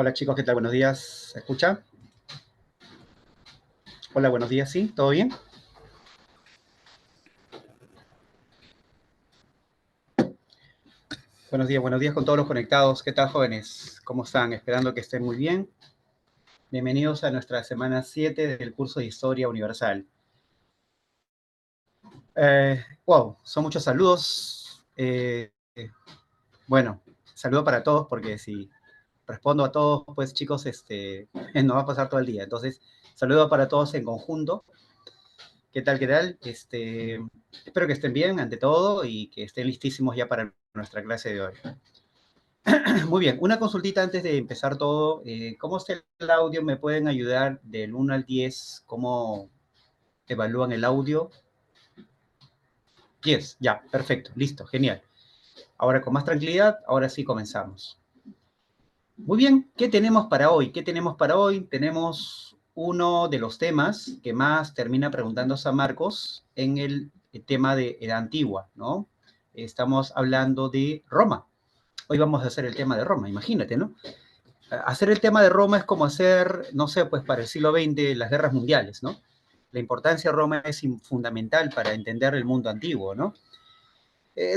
Hola chicos, ¿qué tal? Buenos días. ¿Se escucha? Hola, buenos días, ¿sí? ¿Todo bien? Buenos días con todos los conectados. ¿Qué tal, jóvenes? ¿Cómo están? Esperando que estén muy bien. Bienvenidos a nuestra semana 7 del curso de Historia Universal. Wow, son muchos saludos. Bueno, saludo para todos porque si respondo a todos, pues chicos, nos va a pasar todo el día. Entonces, saludo para todos en conjunto. ¿Qué tal? ¿Qué tal? Espero que estén bien ante todo y que estén listísimos ya para nuestra clase de hoy. Muy bien, una consultita antes de empezar todo. ¿Cómo está el audio? ¿Me pueden ayudar del 1 al 10? ¿Cómo evalúan el audio? 10, ya, perfecto, listo, genial. Ahora con más tranquilidad, ahora sí comenzamos. Muy bien, ¿qué tenemos para hoy? ¿Qué tenemos para hoy? Tenemos uno de los temas que más termina preguntando San Marcos en el tema de Edad Antigua, ¿no? Estamos hablando de Roma. Hoy vamos a hacer el tema de Roma, imagínate, ¿no? Hacer el tema de Roma es como hacer, no sé, pues para el siglo XX las guerras mundiales, ¿no? La importancia de Roma es fundamental para entender el mundo antiguo, ¿no?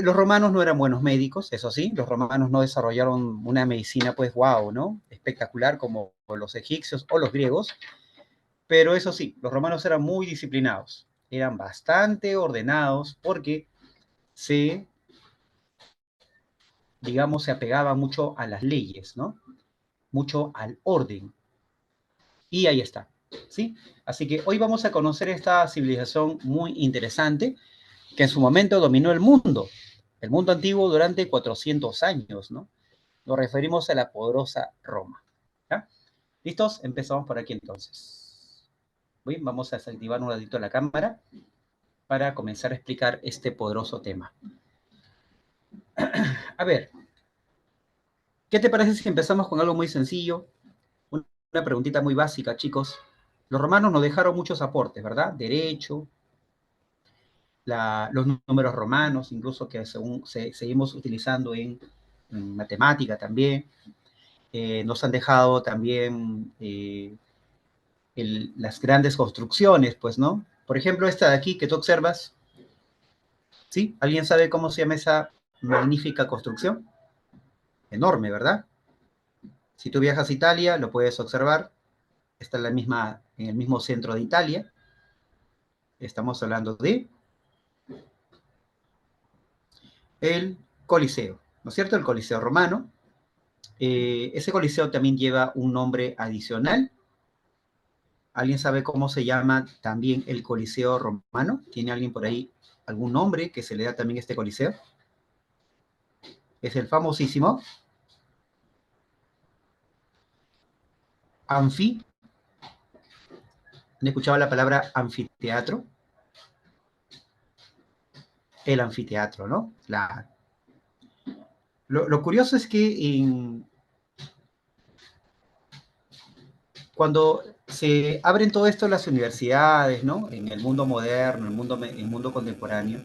Los romanos no eran buenos médicos, eso sí, los romanos no desarrollaron una medicina, pues, wow, ¿no? Espectacular como los egipcios o los griegos, pero eso sí, los romanos eran muy disciplinados, eran bastante ordenados porque se, digamos, se apegaban mucho a las leyes, ¿no? Mucho al orden. Y ahí está, ¿sí? Así que hoy vamos a conocer esta civilización muy interesante que en su momento dominó el mundo antiguo durante 400 años, ¿no? Nos referimos a la poderosa Roma. ¿Ya? ¿Listos? Empezamos por aquí entonces. Bien, vamos a desactivar un ratito la cámara para comenzar a explicar este poderoso tema. A ver, ¿qué te parece si empezamos con algo muy sencillo? Una preguntita muy básica, chicos. Los romanos nos dejaron muchos aportes, ¿verdad? Derecho, los números romanos, incluso que seguimos utilizando en matemática también. Nos han dejado también las grandes construcciones, pues, ¿no? Por ejemplo, esta de aquí que tú observas, ¿sí? ¿Alguien sabe cómo se llama esa magnífica construcción? Enorme, ¿verdad? Si tú viajas a Italia, lo puedes observar. Está en el mismo centro de Italia. Estamos hablando de el Coliseo, ¿no es cierto? El Coliseo romano. Ese coliseo también lleva un nombre adicional. ¿Alguien sabe cómo se llama también el Coliseo romano? ¿Tiene alguien por ahí algún nombre que se le da también a este coliseo? Es el famosísimo Anfi. ¿Han escuchado la palabra anfiteatro? El anfiteatro, ¿no? Lo curioso es que cuando se abren todo esto en las universidades, ¿no? En el mundo moderno, el mundo contemporáneo,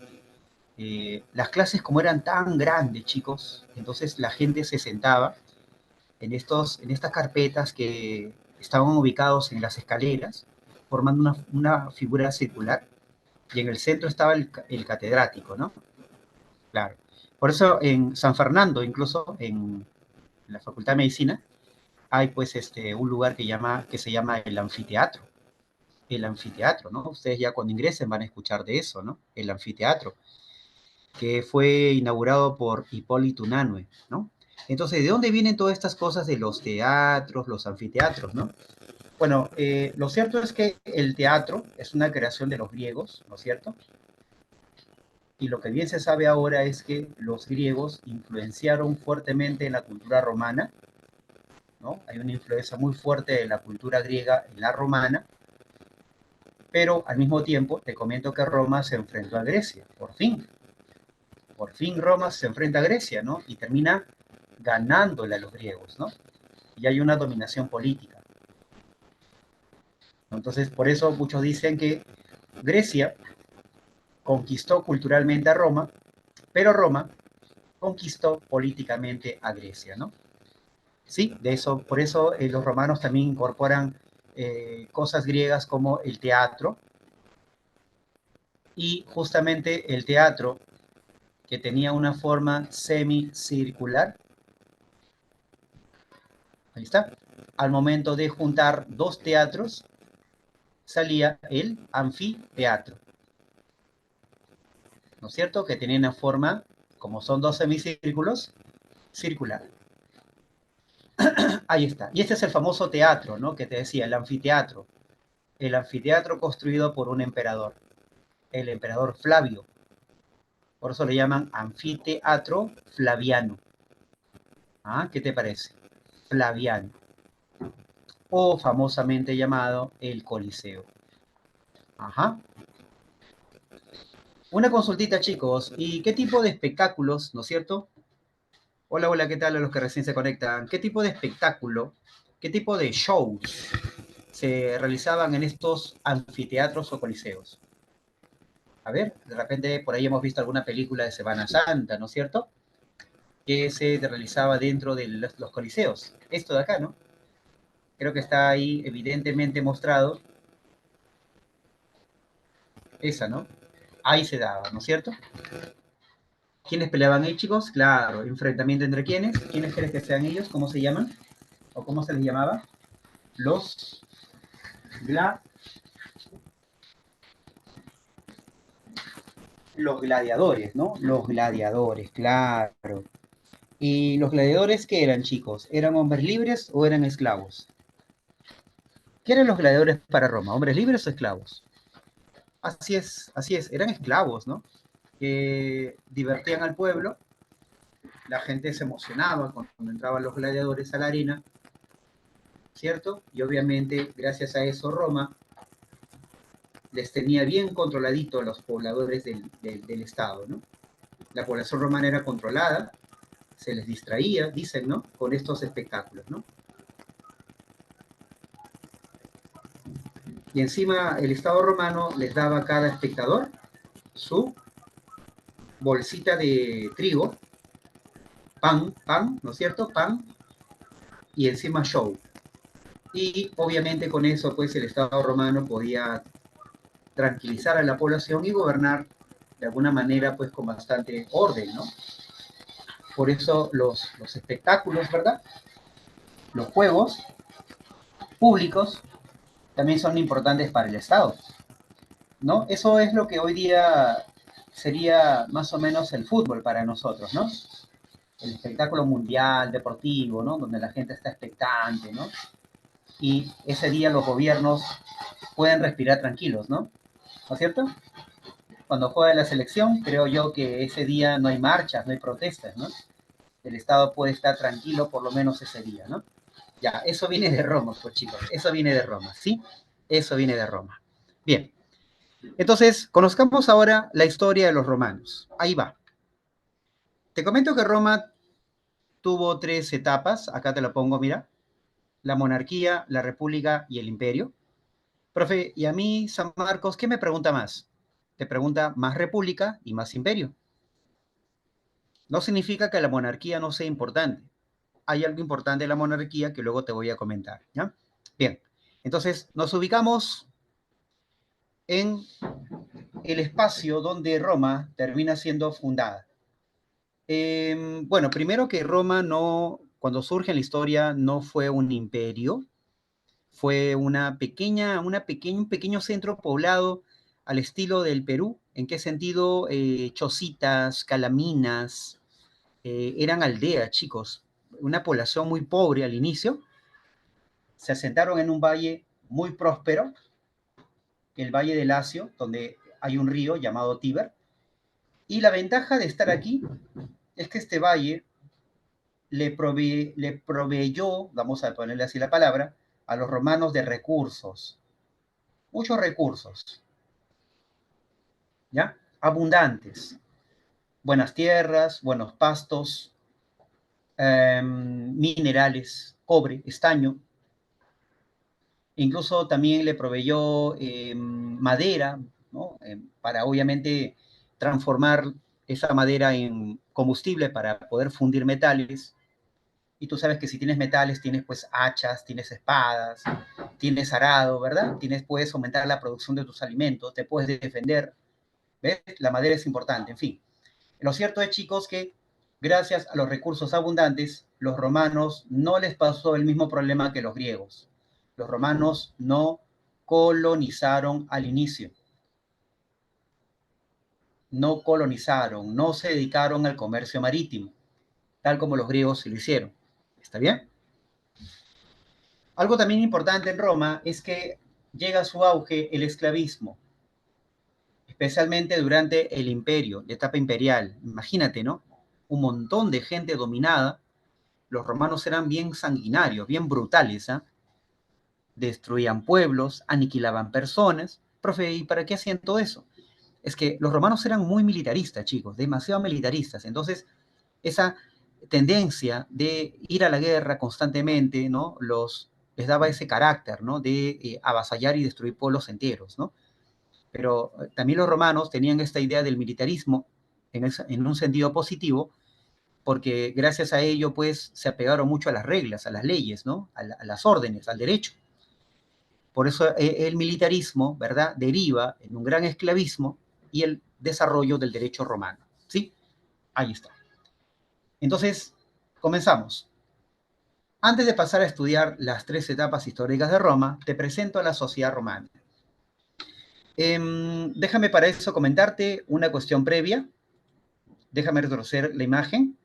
las clases como eran tan grandes, chicos, entonces la gente se sentaba en estas carpetas que estaban ubicados en las escaleras, formando una figura circular, y en el centro estaba el catedrático, ¿no? Claro. Por eso en San Fernando, incluso en la Facultad de Medicina, hay pues un lugar que se llama el anfiteatro. El anfiteatro, ¿no? Ustedes ya cuando ingresen van a escuchar de eso, ¿no? El anfiteatro, que fue inaugurado por Hipólito Unanue, ¿no? Entonces, ¿de dónde vienen todas estas cosas de los teatros, los anfiteatros, ¿no? Bueno, lo cierto es que el teatro es una creación de los griegos, ¿no es cierto? Y lo que bien se sabe ahora es que los griegos influenciaron fuertemente en la cultura romana, ¿no? Hay una influencia muy fuerte de la cultura griega en la romana, pero al mismo tiempo te comento que Roma se enfrentó a Grecia, por fin Roma se enfrenta a Grecia, ¿no? Y termina ganándole a los griegos, ¿no? Y hay una dominación política. Entonces, por eso muchos dicen que Grecia conquistó culturalmente a Roma, pero Roma conquistó políticamente a Grecia, ¿no? Sí, de eso, por eso los romanos también incorporan cosas griegas como el teatro, y justamente el teatro, que tenía una forma semicircular, ahí está, al momento de juntar dos teatros, salía el anfiteatro, ¿no es cierto? Que tenía una forma, como son dos semicírculos, circular. Ahí está. Y este es el famoso teatro, ¿no? Que te decía, el anfiteatro. El anfiteatro construido por un emperador, el emperador Flavio. Por eso le llaman anfiteatro flaviano. ¿Ah? ¿Qué te parece? Flaviano. O famosamente llamado el Coliseo. Ajá. Una consultita, chicos. ¿Y qué tipo de espectáculos, no es cierto? Hola, hola, ¿qué tal a los que recién se conectan? ¿Qué tipo de espectáculo, qué tipo de shows se realizaban en estos anfiteatros o coliseos? A ver, de repente por ahí hemos visto alguna película de Semana Santa, ¿no es cierto? Que se realizaba dentro de los coliseos. Esto de acá, ¿no? Creo que está ahí evidentemente mostrado. Esa, ¿no? Ahí se daba, ¿no es cierto? ¿Quiénes peleaban ahí, chicos? Claro, enfrentamiento entre quiénes. ¿Quiénes crees que sean ellos? ¿Cómo se llaman? ¿O cómo se les llamaba? Los gla los gladiadores, ¿no? Los gladiadores, claro. ¿Y los gladiadores qué eran, chicos? ¿Eran hombres libres o eran esclavos? ¿Qué eran los gladiadores para Roma? ¿Hombres libres o esclavos? Así es, eran esclavos, ¿no? Que divertían al pueblo, la gente se emocionaba cuando entraban los gladiadores a la arena, ¿cierto? Y obviamente, gracias a eso, Roma les tenía bien controladito a los pobladores del Estado, ¿no? La población romana era controlada, se les distraía, dicen, ¿no? Con estos espectáculos, ¿no? Y encima el Estado romano les daba a cada espectador su bolsita de trigo, pan, ¿no es cierto? Pan y encima show. Y obviamente con eso, pues el Estado romano podía tranquilizar a la población y gobernar de alguna manera, pues con bastante orden, ¿no? Por eso los espectáculos, ¿verdad? Los juegos públicos también son importantes para el Estado, ¿no? Eso es lo que hoy día sería más o menos el fútbol para nosotros, ¿no? El espectáculo mundial, deportivo, ¿no? Donde la gente está expectante, ¿no? Y ese día los gobiernos pueden respirar tranquilos, ¿no? ¿No es cierto? Cuando juega la selección, creo yo que ese día no hay marchas, no hay protestas, ¿no? El Estado puede estar tranquilo por lo menos ese día, ¿no? Ya, eso viene de Roma, pues chicos, eso viene de Roma, ¿sí? Eso viene de Roma. Bien, entonces, conozcamos ahora la historia de los romanos. Ahí va. Te comento que Roma tuvo tres etapas, acá te lo pongo, mira, la monarquía, la república y el imperio. Profe, y a mí, San Marcos, ¿qué me pregunta más? Te pregunta más república y más imperio. No significa que la monarquía no sea importante. Hay algo importante en la monarquía que luego te voy a comentar, ¿ya? Bien, entonces nos ubicamos en el espacio donde Roma termina siendo fundada. Bueno, primero que Roma no, cuando surge en la historia, no fue un imperio, fue un pequeño centro poblado al estilo del Perú. ¿En qué sentido? Chocitas, calaminas, eran aldeas, chicos. Una población muy pobre al inicio. Se asentaron en un valle muy próspero, el Valle del Lacio, donde hay un río llamado Tíber. Y la ventaja de estar aquí es que este valle le proveyó, vamos a ponerle así la palabra, a los romanos de recursos, muchos recursos, ¿ya? Abundantes, buenas tierras, buenos pastos, minerales, cobre, estaño, incluso también le proveyó madera, ¿no? Para obviamente transformar esa madera en combustible para poder fundir metales. Y tú sabes que si tienes metales, tienes pues hachas, tienes espadas, tienes arado, ¿verdad? Puedes aumentar la producción de tus alimentos, te puedes defender, ¿ves? La madera es importante, en fin. Lo cierto es, chicos, que gracias a los recursos abundantes, los romanos no les pasó el mismo problema que los griegos. Los romanos no colonizaron al inicio. No colonizaron, no se dedicaron al comercio marítimo, tal como los griegos se lo hicieron. ¿Está bien? Algo también importante en Roma es que llega a su auge el esclavismo, especialmente durante el imperio, la etapa imperial. Imagínate, ¿no? Un montón de gente dominada. Los romanos eran bien sanguinarios, bien brutales, ¿eh? Destruían pueblos, aniquilaban personas. Profe, ¿y para qué hacían todo eso? Es que los romanos eran muy militaristas, chicos, demasiado militaristas. Entonces, esa tendencia de ir a la guerra constantemente, ¿no? Les daba ese carácter, ¿no? De avasallar y destruir pueblos enteros, ¿no? Pero también los romanos tenían esta idea del militarismo en un sentido positivo, porque gracias a ello, pues, se apegaron mucho a las reglas, a las leyes, ¿no? A las órdenes, al derecho. Por eso el militarismo, ¿verdad?, deriva en un gran esclavismo y el desarrollo del derecho romano, ¿sí? Ahí está. Entonces, comenzamos. Antes de pasar a estudiar las tres etapas históricas de Roma, te presento a la sociedad romana. Déjame para eso comentarte una cuestión previa. Déjame retroceder la imagen,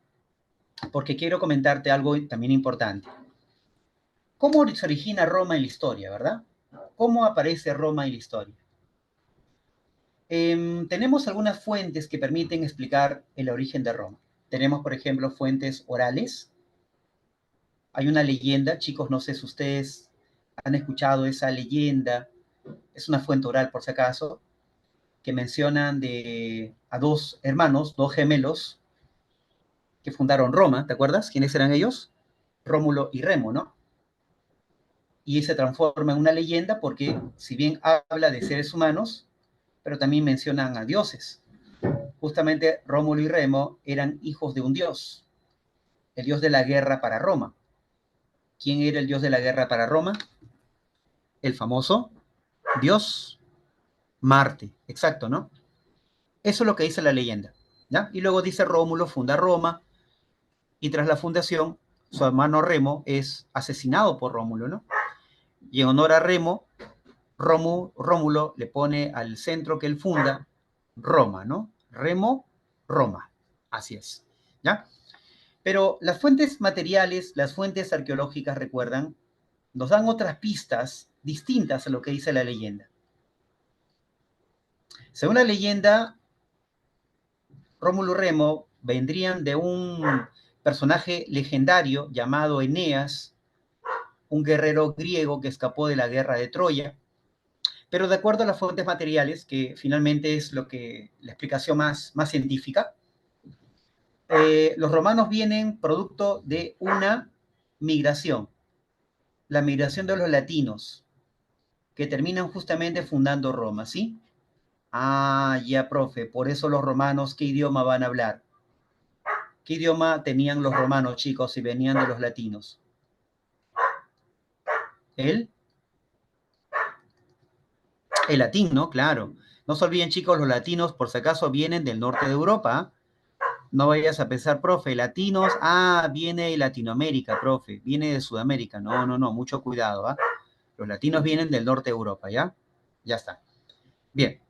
porque quiero comentarte algo también importante. ¿Cómo se origina Roma en la historia, verdad? ¿Cómo aparece Roma en la historia? Tenemos algunas fuentes que permiten explicar el origen de Roma. Tenemos, por ejemplo, fuentes orales. Hay una leyenda, chicos, no sé si ustedes han escuchado esa leyenda, es una fuente oral por si acaso, que mencionan a dos hermanos, dos gemelos, que fundaron Roma, ¿te acuerdas? ¿Quiénes eran ellos? Rómulo y Remo, ¿no? Y se transforma en una leyenda porque, si bien habla de seres humanos, pero también mencionan a dioses. Justamente Rómulo y Remo eran hijos de un dios, el dios de la guerra para Roma. ¿Quién era el dios de la guerra para Roma? El famoso dios Marte, exacto, ¿no? Eso es lo que dice la leyenda, ¿ya? Y luego dice Rómulo funda Roma, y tras la fundación, su hermano Remo es asesinado por Rómulo, ¿no? Y en honor a Remo, Rómulo le pone al centro que él funda Roma, ¿no? Remo, Roma. Así es, ¿ya? Pero las fuentes materiales, las fuentes arqueológicas, recuerdan, nos dan otras pistas distintas a lo que dice la leyenda. Según la leyenda, Rómulo y Remo vendrían de un personaje legendario llamado Eneas, un guerrero griego que escapó de la guerra de Troya. Pero de acuerdo a las fuentes materiales, que finalmente es la explicación más científica, los romanos vienen producto de una migración, la migración de los latinos, que terminan justamente fundando Roma, ¿sí? Ah, ya, profe, por eso los romanos, ¿qué idioma van a hablar? ¿Qué idioma tenían los romanos, chicos, si venían de los latinos? ¿El? El latín, ¿no? Claro. No se olviden, chicos, los latinos, por si acaso, vienen del norte de Europa. No vayas a pensar, profe, latinos, viene de Latinoamérica, profe, viene de Sudamérica. No, no, no, mucho cuidado, ¿ah? Los latinos vienen del norte de Europa, ¿ya? Ya está. Bien.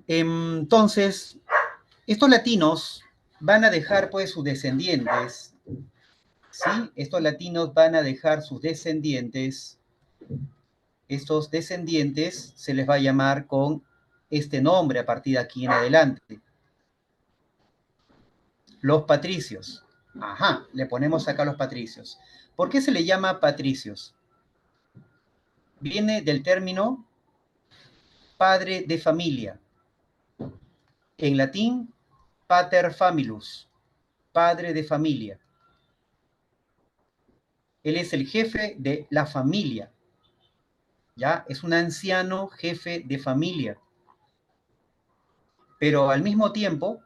Entonces, estos latinos van a dejar, pues, sus descendientes, ¿sí? Estos latinos van a dejar sus descendientes. Estos descendientes se les va a llamar con este nombre a partir de aquí en adelante. Los patricios. Ajá, le ponemos acá los patricios. ¿Por qué se le llama patricios? Viene del término padre de familia. En latín, pater familius, padre de familia. Él es el jefe de la familia. ¿Ya? Es un anciano jefe de familia. Pero al mismo tiempo,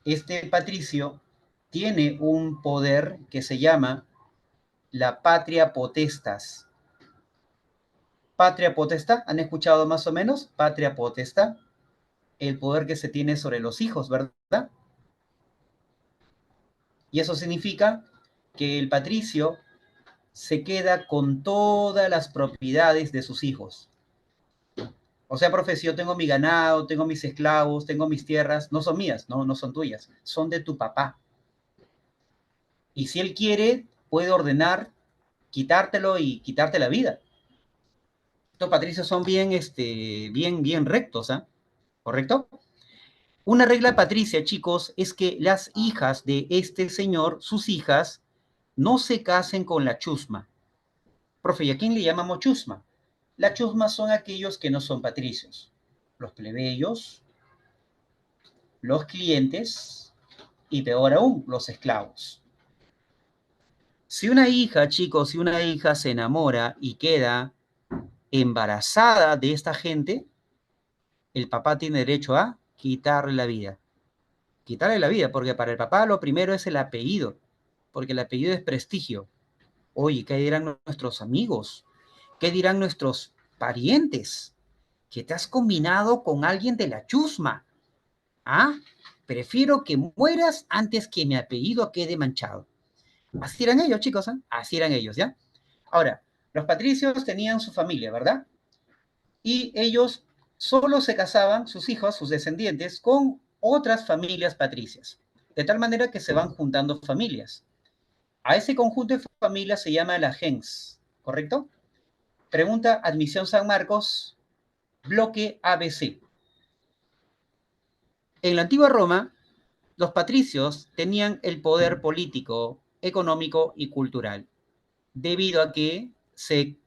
este patricio tiene un poder que se llama la patria potestas. Patria potestad, ¿han escuchado más o menos? Patria potestad, el poder que se tiene sobre los hijos, ¿verdad? Y eso significa que el patricio se queda con todas las propiedades de sus hijos. O sea, profe, si yo tengo mi ganado, tengo mis esclavos, tengo mis tierras, no son mías, no son tuyas, son de tu papá. Y si él quiere, puede ordenar quitártelo y quitarte la vida. Estos patricios son bien rectos, ¿ah? ¿Correcto? Una regla patricia, chicos, es que las hijas de este señor, sus hijas, no se casen con la chusma. Profe, ¿y a quién le llamamos chusma? La chusma son aquellos que no son patricios. Los plebeyos, los clientes y peor aún, los esclavos. Si una hija, chicos, si una hija se enamora y queda embarazada de esta gente, el papá tiene derecho a quitarle la vida. Quitarle la vida, porque para el papá lo primero es el apellido, porque el apellido es prestigio. Oye, ¿qué dirán nuestros amigos? ¿Qué dirán nuestros parientes? Que te has combinado con alguien de la chusma. ¿Ah? Prefiero que mueras antes que mi apellido quede manchado. Así eran ellos, chicos, ¿eh? Así eran ellos, ¿ya? Ahora, los patricios tenían su familia, ¿verdad? Y ellos solo se casaban, sus hijos, sus descendientes, con otras familias patricias. De tal manera que se van juntando familias. A ese conjunto de familias se llama la gens, ¿correcto? Pregunta Admisión San Marcos, bloque ABC. En la antigua Roma, los patricios tenían el poder político, económico y cultural, debido a que se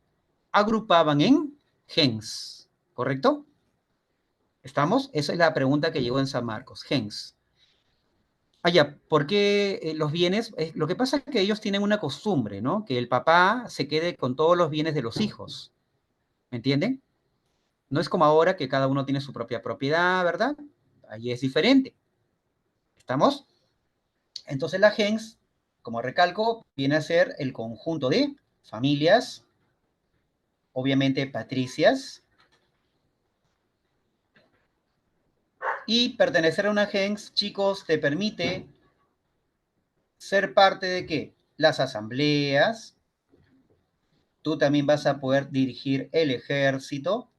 agrupaban en gens, ¿correcto? ¿Estamos? Esa es la pregunta que llegó en San Marcos, gens. Ya, ¿por qué los bienes? Lo que pasa es que ellos tienen una costumbre, ¿no? Que el papá se quede con todos los bienes de los hijos, ¿me entienden? No es como ahora que cada uno tiene su propia propiedad, ¿verdad? Ahí es diferente. ¿Estamos? Entonces la gens, como recalco, viene a ser el conjunto de familias, obviamente patricias, y pertenecer a una gens, chicos, te permite ser parte de ¿qué? Las asambleas, tú también vas a poder dirigir el ejército,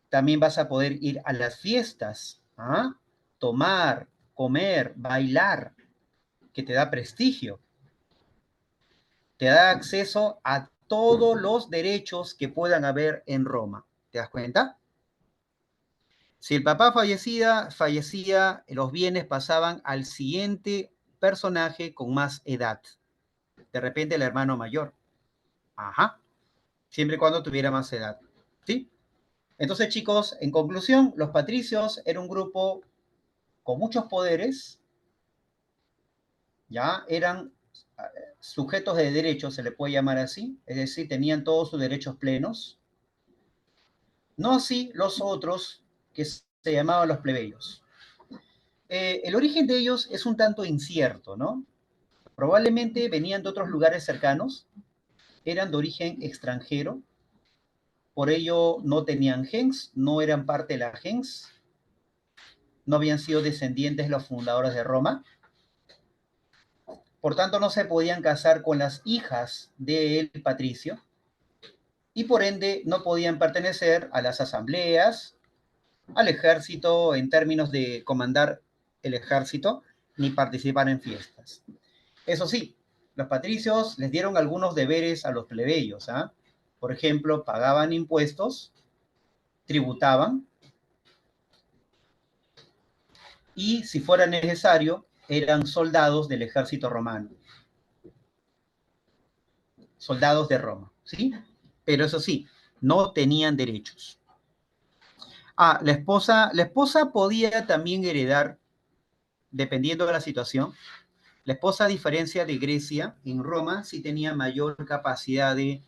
también vas a poder ir a las fiestas, ¿ah? Tomar, comer, bailar, que te da prestigio, te da acceso a todos los derechos que puedan haber en Roma. ¿Te das cuenta? Si el papá fallecía, los bienes pasaban al siguiente personaje con más edad. De repente el hermano mayor. Ajá. Siempre y cuando tuviera más edad. ¿Sí? Entonces, chicos, en conclusión, los patricios eran un grupo con muchos poderes, ya eran sujetos de derechos, se le puede llamar así, es decir, tenían todos sus derechos plenos. No así los otros que se llamaban los plebeyos. El origen de ellos es un tanto incierto, ¿no? Probablemente venían de otros lugares cercanos, eran de origen extranjero, por ello no tenían gens, no eran parte de la gens, no habían sido descendientes de los fundadores de Roma, por tanto no se podían casar con las hijas del patricio y por ende no podían pertenecer a las asambleas, al ejército en términos de comandar el ejército, ni participar en fiestas. Eso sí, los patricios les dieron algunos deberes a los plebeyos. ¿Ah? Por ejemplo, pagaban impuestos, tributaban y, si fuera necesario, eran soldados del ejército romano. Soldados de Roma, ¿sí? Pero eso sí, no tenían derechos. La esposa podía también heredar, dependiendo de la situación. La esposa, a diferencia de Grecia, en Roma sí tenía mayor capacidad de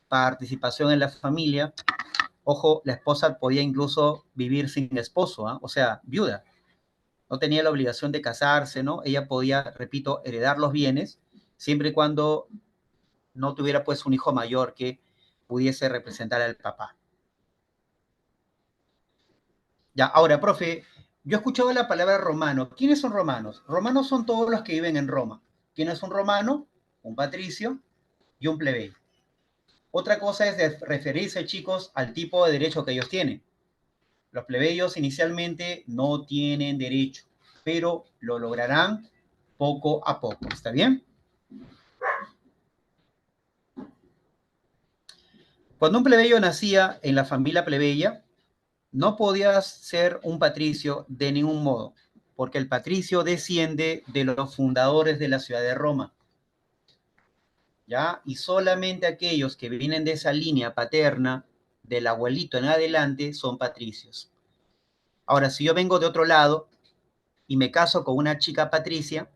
participación en la familia. Ojo, la esposa podía incluso vivir sin esposo, ¿eh? O sea, viuda. no tenía la obligación de casarse, ¿no? Ella podía, repito, heredar los bienes, siempre y cuando no tuviera pues un hijo mayor que pudiese representar al papá. Ya, ahora, profe, yo he escuchado la palabra romano. ¿Quiénes son romanos? Romanos son todos los que viven en Roma. ¿Quién es un romano? Un patricio y un plebeyo. Otra cosa es de referirse, chicos, al tipo de derecho que ellos tienen. Los plebeyos inicialmente no tienen derecho, pero lo lograrán poco a poco. ¿Está bien? Cuando un plebeyo nacía en la familia plebeya, no podía ser un patricio de ningún modo, porque el patricio desciende de los fundadores de la ciudad de Roma, ¿ya? Y solamente aquellos que vienen de esa línea paterna, del abuelito en adelante, son patricios. Ahora, si yo vengo de otro lado y me caso con una chica patricia,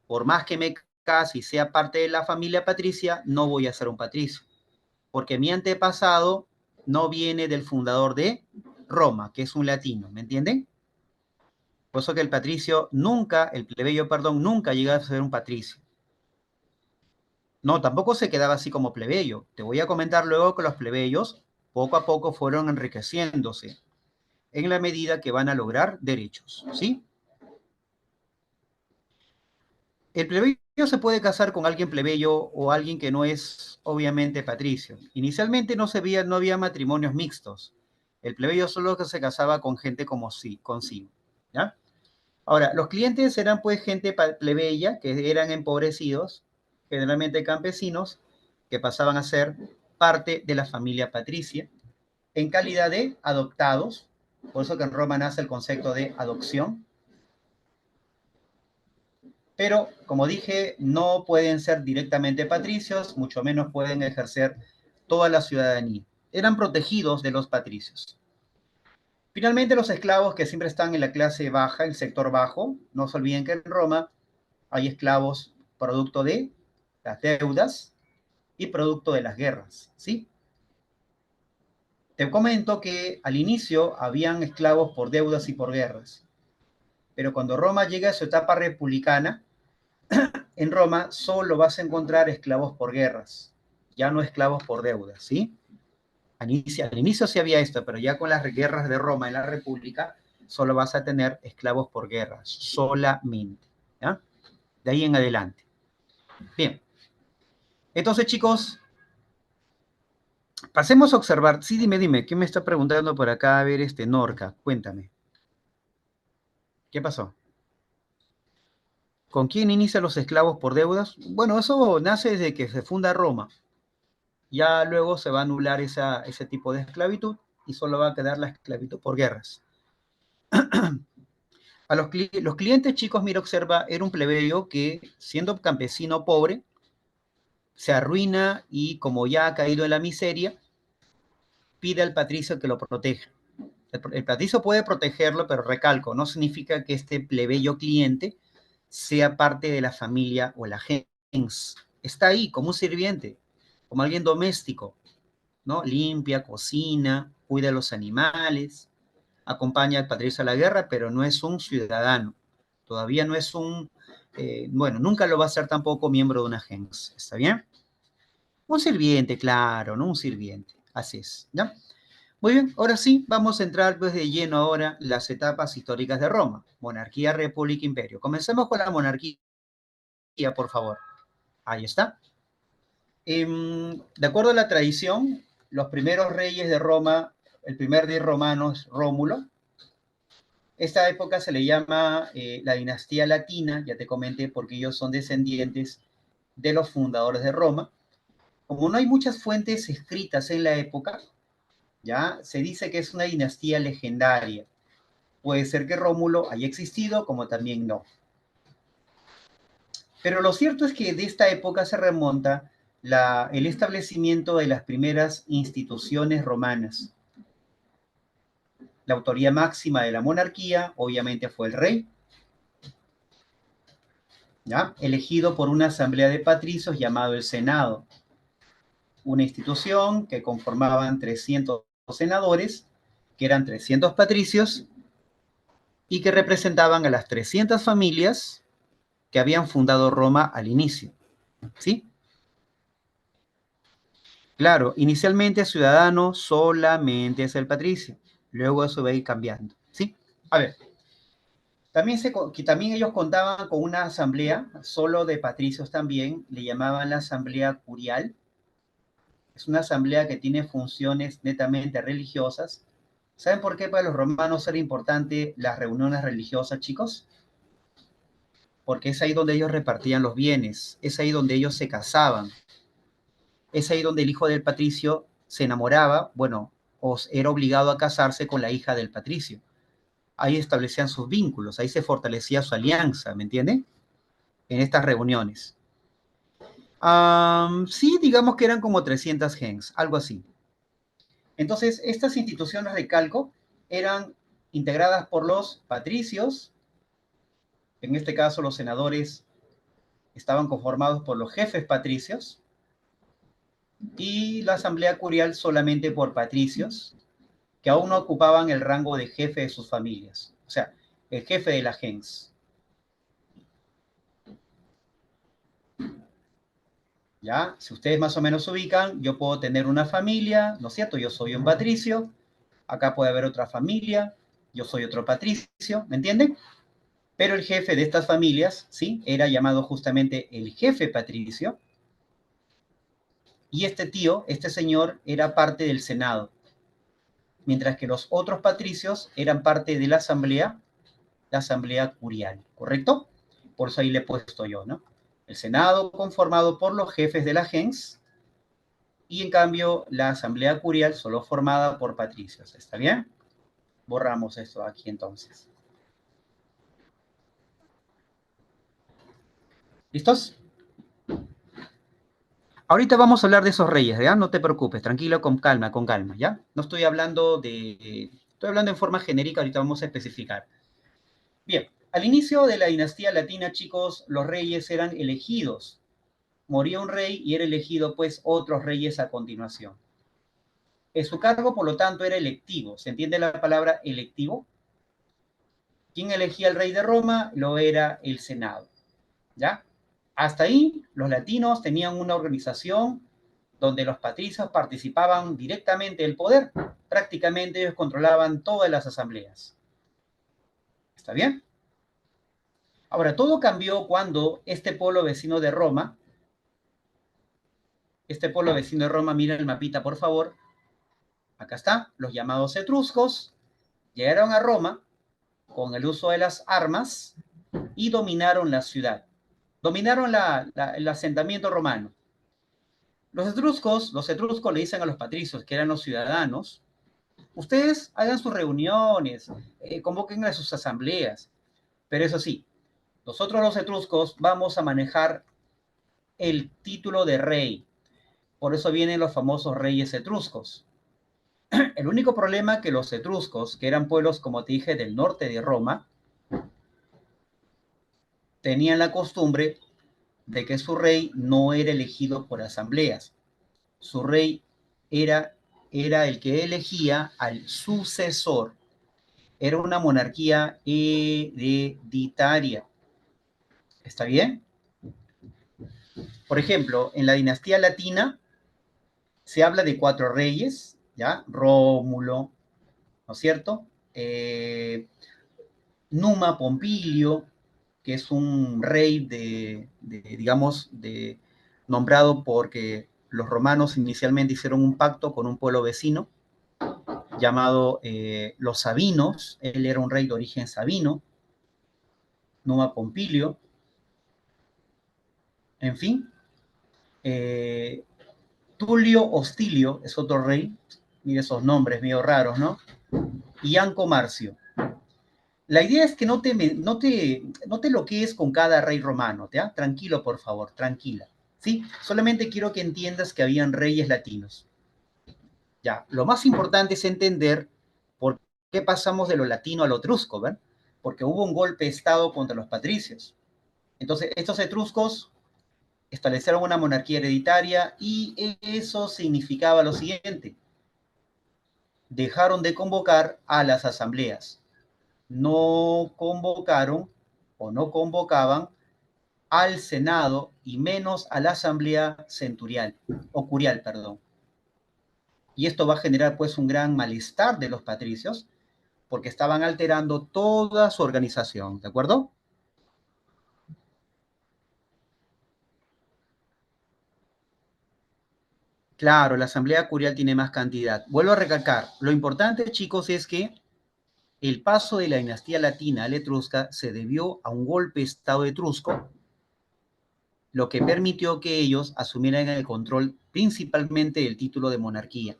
por más que me case y sea parte de la familia patricia, no voy a ser un patricio, porque mi antepasado no viene del fundador de Roma, que es un latino, ¿me entienden? Por eso que el patricio nunca, el plebeyo, perdón, nunca llega a ser un patricio. No, tampoco se quedaba así como plebeyo. Te voy a comentar luego que los plebeyos poco a poco fueron enriqueciéndose en la medida que van a lograr derechos, ¿sí? El plebeyo se puede casar con alguien plebeyo o alguien que no es obviamente patricio. Inicialmente no había matrimonios mixtos. El plebeyo solo que se casaba con gente como sí, consigo, ¿ya? Ahora, los clientes eran pues gente plebeya, que eran empobrecidos, generalmente campesinos, que pasaban a ser parte de la familia patricia, en calidad de adoptados, por eso que en Roma nace el concepto de adopción, pero como dije, no pueden ser directamente patricios, mucho menos pueden ejercer toda la ciudadanía. Eran protegidos de los patricios. Finalmente, los esclavos que siempre están en la clase baja, el sector bajo, no se olviden que en Roma hay esclavos producto de las deudas y producto de las guerras, ¿sí? Te comento que al inicio habían esclavos por deudas y por guerras, pero cuando Roma llega a su etapa republicana, en Roma solo vas a encontrar esclavos por guerras, ya no esclavos por deudas, ¿sí? Al inicio sí había esto, pero ya con las guerras de Roma en la República, solo vas a tener esclavos por guerras, solamente, ¿ya? De ahí en adelante. Bien, entonces chicos, pasemos a observar. Sí, dime, ¿qué me está preguntando por acá? A ver, Norca, cuéntame. ¿Qué pasó? ¿Con quién inician los esclavos por deudas? Bueno, eso nace desde que se funda Roma. Ya luego se va a anular ese tipo de esclavitud y solo va a quedar la esclavitud por guerras. A los clientes chicos, mira, observa, era un plebeyo que, siendo campesino pobre, se arruina y como ya ha caído en la miseria, pide al patricio que lo proteja. El patricio puede protegerlo, pero recalco, no significa que este plebeyo cliente sea parte de la familia o la gens. Está ahí como un sirviente, como alguien doméstico, ¿no? Limpia, cocina, cuida a los animales, acompaña al patricio a la guerra, pero no es un ciudadano. Todavía no es bueno, nunca lo va a ser tampoco miembro de una gens. ¿Está bien? Un sirviente, claro, ¿no? Un sirviente. Así es, ¿ya? Muy bien, ahora sí, vamos a entrar pues de lleno ahora las etapas históricas de Roma. Monarquía, república, imperio. Comencemos con la monarquía, por favor. Ahí está. De acuerdo a la tradición, los primeros reyes de Roma, el primer rey romano es Rómulo. Esta época se le llama la dinastía latina, ya te comenté, porque ellos son descendientes de los fundadores de Roma. Como no hay muchas fuentes escritas en la época, ya se dice que es una dinastía legendaria. Puede ser que Rómulo haya existido, como también no. Pero lo cierto es que de esta época se remonta el establecimiento de las primeras instituciones romanas. La autoría máxima de la monarquía, obviamente, fue el rey, ¿ya? Elegido por una asamblea de patricios llamado el Senado, una institución que conformaban 300 senadores, que eran 300 patricios, y que representaban a las 300 familias que habían fundado Roma al inicio, ¿sí? Claro, inicialmente ciudadano solamente es el patricio, luego eso va a ir cambiando, ¿sí? A ver, que también ellos contaban con una asamblea, solo de patricios también, le llamaban la asamblea curial. Es una asamblea que tiene funciones netamente religiosas. ¿Saben por qué para los romanos era importante las reuniones religiosas, chicos? Porque es ahí donde ellos repartían los bienes, es ahí donde ellos se casaban, es ahí donde el hijo del patricio se enamoraba, bueno, o era obligado a casarse con la hija del patricio. Ahí establecían sus vínculos, ahí se fortalecía su alianza, ¿me entienden? En estas reuniones. Sí, digamos que eran como 300 gens, algo así. Entonces, estas instituciones de calco eran integradas por los patricios, en este caso los senadores estaban conformados por los jefes patricios, y la asamblea curial solamente por patricios, que aún no ocupaban el rango de jefe de sus familias, o sea, el jefe de la gens. ¿Ya? Si ustedes más o menos se ubican, yo puedo tener una familia, ¿no es cierto? Yo soy un patricio, acá puede haber otra familia, yo soy otro patricio, ¿me entienden? Pero el jefe de estas familias, ¿sí? Era llamado justamente el jefe patricio, y este tío, este señor, era parte del Senado, mientras que los otros patricios eran parte de la asamblea curial, ¿correcto? Por eso ahí le he puesto yo, ¿no? El Senado conformado por los jefes de la gens, y en cambio la asamblea curial solo formada por patricios, ¿está bien? Borramos esto aquí entonces. ¿Listos? Ahorita vamos a hablar de esos reyes, ¿ya? No te preocupes, tranquilo, con calma, ¿ya? No estoy hablando estoy hablando en forma genérica, ahorita vamos a especificar. Bien, al inicio de la dinastía latina, chicos, los reyes eran elegidos. Moría un rey y era elegido, pues, otros reyes a continuación. Su cargo, por lo tanto, era electivo. ¿Se entiende la palabra electivo? ¿Quién elegía al rey de Roma? Lo era el Senado, ¿ya? Hasta ahí, los latinos tenían una organización donde los patricios participaban directamente del poder. Prácticamente ellos controlaban todas las asambleas. ¿Está bien? Ahora, todo cambió cuando este pueblo vecino de Roma, mira el mapita, por favor, acá está, los llamados etruscos, llegaron a Roma con el uso de las armas y dominaron la ciudad. Dominaron el asentamiento romano. Los etruscos le dicen a los patricios, que eran los ciudadanos, ustedes hagan sus reuniones, convoquen a sus asambleas, pero eso sí, nosotros los etruscos vamos a manejar el título de rey. Por eso vienen los famosos reyes etruscos. El único problema que los etruscos, que eran pueblos, como te dije, del norte de Roma, tenían la costumbre de que su rey no era elegido por asambleas. Su rey era, era el que elegía al sucesor. Era una monarquía hereditaria. ¿Está bien? Por ejemplo, en la dinastía latina se habla de 4 reyes, ¿ya? Rómulo, ¿no es cierto? Numa Pompilio, que es un rey digamos, nombrado porque los romanos inicialmente hicieron un pacto con un pueblo vecino llamado los Sabinos. Él era un rey de origen sabino, Numa Pompilio, en fin. Eh, Tulio Hostilio es otro rey, mire esos nombres medio raros, ¿no? Y Anco Marcio. La idea es que no te loquees con cada rey romano, ¿ya? Tranquilo, por favor, tranquila. ¿Sí? Solamente quiero que entiendas que habían reyes latinos. Ya, lo más importante es entender por qué pasamos de lo latino a lo etrusco, ¿verdad? Porque hubo un golpe de Estado contra los patricios. Entonces, estos etruscos establecieron una monarquía hereditaria y eso significaba lo siguiente: dejaron de convocar a las asambleas. no convocaron o no convocaban al Senado y menos a la Asamblea Centurial, o Curial, perdón. Y esto va a generar pues un gran malestar de los patricios porque estaban alterando toda su organización, ¿de acuerdo? Claro, la Asamblea Curial tiene más cantidad. Vuelvo a recalcar, lo importante, chicos, es que el paso de la dinastía latina a la etrusca se debió a un golpe de Estado etrusco, lo que permitió que ellos asumieran el control principalmente del título de monarquía.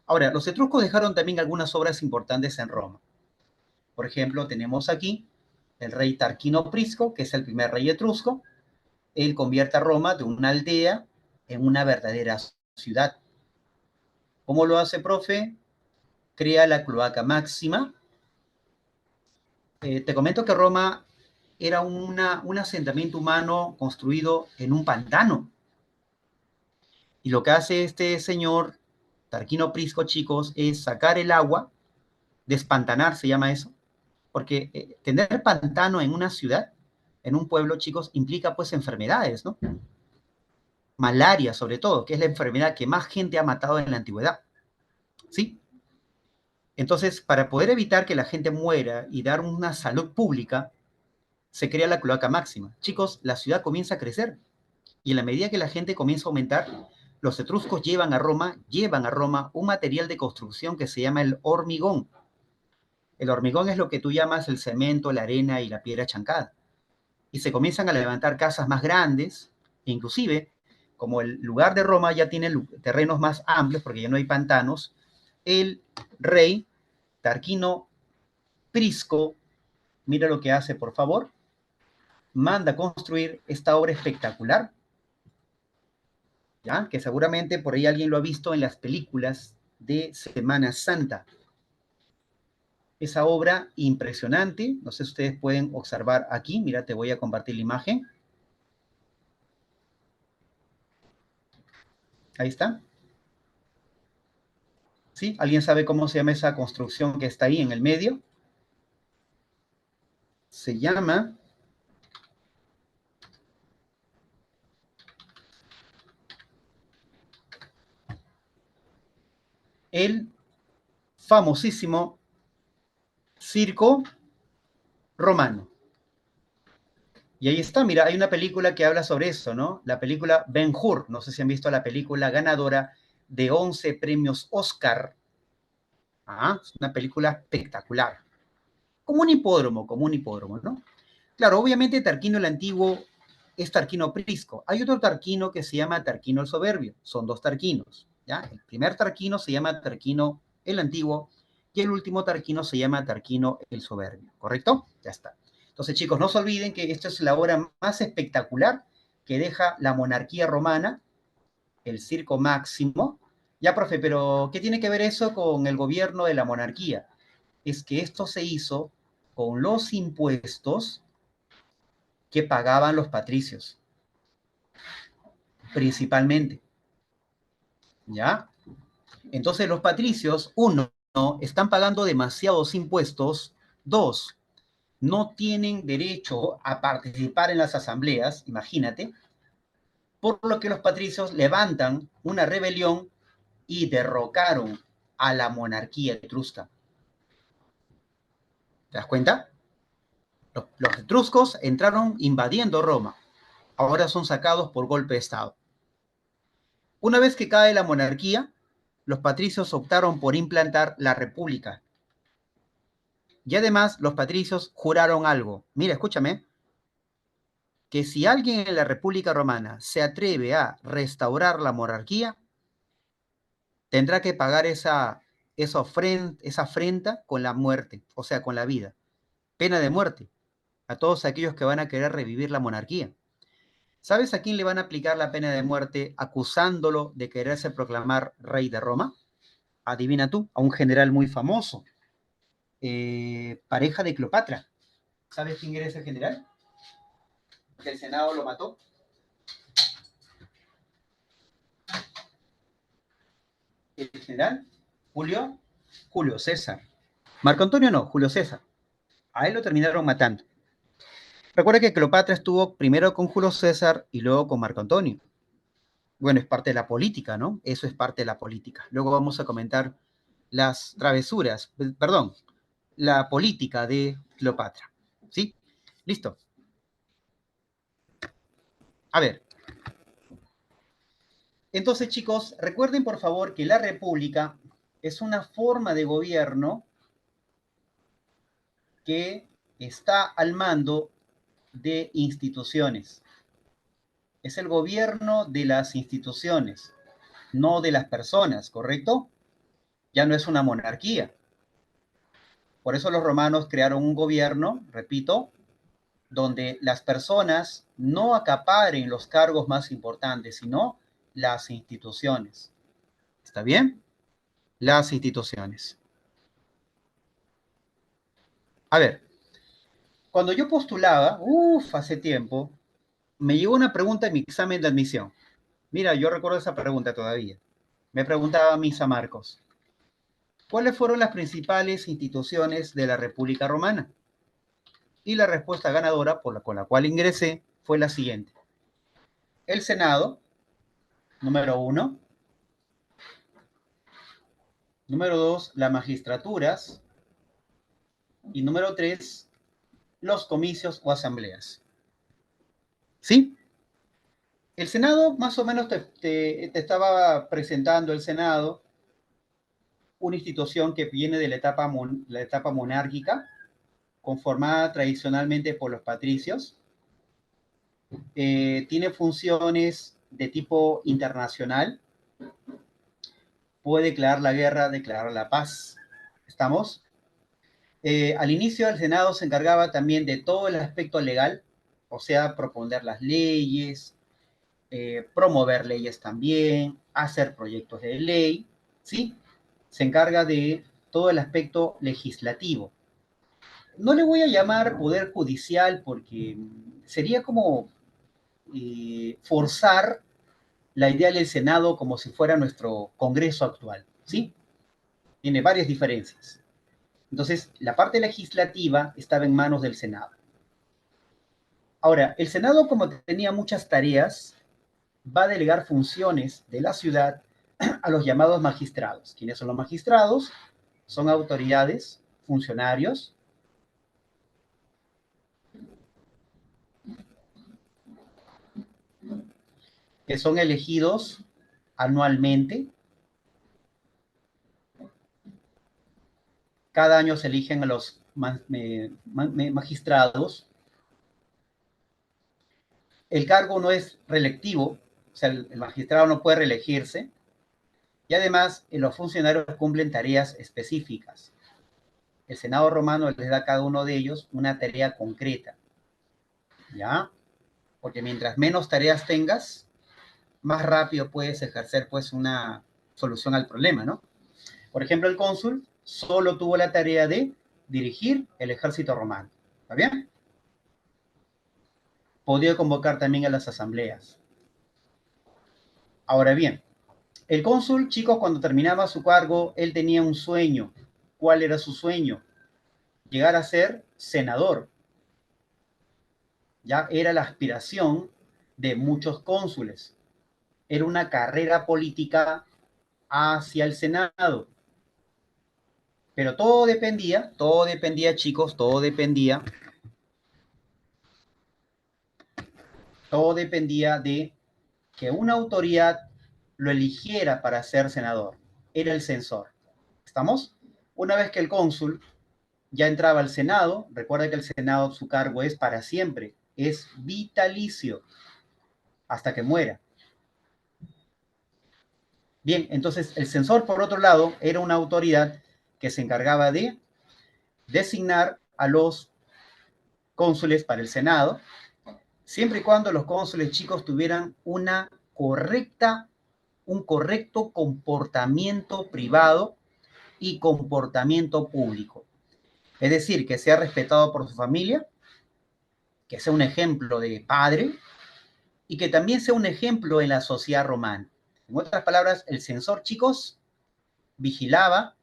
Ahora, los etruscos dejaron también algunas obras importantes en Roma. Por ejemplo, tenemos aquí el rey Tarquino Prisco, que es el primer rey etrusco. Él convierte a Roma de una aldea en una verdadera ciudad. ¿Cómo lo hace, profe? Crea la cloaca máxima. Te comento que Roma era un asentamiento humano construido en un pantano. Y lo que hace este señor, Tarquino Prisco, chicos, es sacar el agua, despantanar, se llama eso, porque tener pantano en una ciudad, en un pueblo, chicos, implica pues enfermedades, ¿no? Malaria sobre todo, que es la enfermedad que más gente ha matado en la antigüedad, ¿sí? Entonces, para poder evitar que la gente muera y dar una salud pública, se crea la cloaca máxima. Chicos, la ciudad comienza a crecer y en la medida que la gente comienza a aumentar, los etruscos llevan a Roma un material de construcción que se llama el hormigón. El hormigón es lo que tú llamas el cemento, la arena y la piedra chancada. Y se comienzan a levantar casas más grandes, e inclusive, como el lugar de Roma ya tiene terrenos más amplios, porque ya no hay pantanos, el rey Tarquino Prisco, mira lo que hace, por favor, manda construir esta obra espectacular, ¿ya? Que seguramente por ahí alguien lo ha visto en las películas de Semana Santa. Esa obra impresionante, no sé si ustedes pueden observar aquí, mira, te voy a compartir la imagen. Ahí está. ¿Sí? ¿Alguien sabe cómo se llama esa construcción que está ahí en el medio? Se llama el famosísimo Circo Romano. Y ahí está, mira, hay una película que habla sobre eso, ¿no? La película Ben-Hur, no sé si han visto la película ganadora de 11 premios Oscar. Ah, es una película espectacular. Como un hipódromo, ¿no? Claro, obviamente Tarquino el Antiguo es Tarquino Prisco. Hay otro Tarquino que se llama Tarquino el Soberbio. Son dos Tarquinos, ¿ya? El primer Tarquino se llama Tarquino el Antiguo y el último Tarquino se llama Tarquino el Soberbio, ¿correcto? Ya está. Entonces, chicos, no se olviden que esta es la obra más espectacular que deja la monarquía romana, el Circo Máximo. Ya, profe, pero ¿qué tiene que ver eso con el gobierno de la monarquía? Es que esto se hizo con los impuestos que pagaban los patricios, principalmente, ¿ya? Entonces los patricios, uno, están pagando demasiados impuestos, dos, no tienen derecho a participar en las asambleas, imagínate, por lo que los patricios levantan una rebelión y derrocaron a la monarquía etrusca. ¿Te das cuenta? Los etruscos entraron invadiendo Roma, ahora son sacados por golpe de Estado. Una vez que cae la monarquía, los patricios optaron por implantar la república. Y además los patricios juraron algo. Mira, escúchame, que si alguien en la República Romana se atreve a restaurar la monarquía, tendrá que pagar esa afrenta con la muerte, o sea, con la vida. Pena de muerte a todos aquellos que van a querer revivir la monarquía. ¿Sabes a quién le van a aplicar la pena de muerte acusándolo de quererse proclamar rey de Roma? Adivina tú, a un general muy famoso, pareja de Cleopatra. ¿Sabes quién era ese general? Que el Senado lo mató. El general Julio César. Marco Antonio no, Julio César. A él lo terminaron matando. Recuerda que Cleopatra estuvo primero con Julio César y luego con Marco Antonio. Bueno, es parte de la política, ¿no? Eso es parte de la política. Luego vamos a comentar las travesuras, perdón, la política de Cleopatra. ¿Sí? Listo. A ver. Entonces, chicos, recuerden por favor que la república es una forma de gobierno que está al mando de instituciones. Es el gobierno de las instituciones, no de las personas, ¿correcto? Ya no es una monarquía. Por eso los romanos crearon un gobierno, repito, donde las personas no acaparen los cargos más importantes, sino las instituciones. ¿Está bien? Las instituciones. A ver, cuando yo postulaba, hace tiempo, me llegó una pregunta en mi examen de admisión. Mira, yo recuerdo esa pregunta todavía. Me preguntaba Misa Marcos, ¿cuáles fueron las principales instituciones de la República Romana? Y la respuesta ganadora, con la cual ingresé, fue la siguiente. El Senado, número 1. Número 2, las magistraturas. Y número 3, los comicios o asambleas. ¿Sí? El Senado, más o menos te estaba presentando el Senado, una institución que viene de la etapa monárquica, conformada tradicionalmente por los patricios. Tiene funciones de tipo internacional. Puede declarar la guerra, declarar la paz. ¿Estamos? Al inicio el Senado se encargaba también de todo el aspecto legal, o sea, proponer las leyes, promover leyes también, hacer proyectos de ley, ¿sí? Se encarga de todo el aspecto legislativo. No le voy a llamar poder judicial porque sería como forzar la idea del Senado como si fuera nuestro Congreso actual, ¿sí? Tiene varias diferencias. Entonces, la parte legislativa estaba en manos del Senado. Ahora, el Senado, como tenía muchas tareas, va a delegar funciones de la ciudad a los llamados magistrados. ¿Quiénes son los magistrados? Son autoridades, funcionarios, que son elegidos anualmente. Cada año se eligen a los magistrados. El cargo no es reelectivo, o sea, el magistrado no puede reelegirse. Y además, los funcionarios cumplen tareas específicas. El Senado romano les da a cada uno de ellos una tarea concreta, ¿ya? Porque mientras menos tareas tengas, más rápido puedes ejercer pues una solución al problema, ¿no? Por ejemplo, el cónsul solo tuvo la tarea de dirigir el ejército romano, ¿está bien? Podía convocar también a las asambleas. Ahora bien, el cónsul, chicos, cuando terminaba su cargo, él tenía un sueño. ¿Cuál era su sueño? Llegar a ser senador. Ya era la aspiración de muchos cónsules. Era una carrera política hacia el Senado. Pero todo dependía, chicos, todo dependía de que una autoridad lo eligiera para ser senador. Era el censor. ¿Estamos? Una vez que el cónsul ya entraba al Senado, recuerda que el Senado, su cargo es para siempre, es vitalicio, hasta que muera. Bien, entonces el censor, por otro lado, era una autoridad que se encargaba de designar a los cónsules para el Senado, siempre y cuando los cónsules chicos tuvieran un correcto comportamiento privado y comportamiento público. Es decir, que sea respetado por su familia, que sea un ejemplo de padre y que también sea un ejemplo en la sociedad romana. En otras palabras, el censor, chicos, vigilaba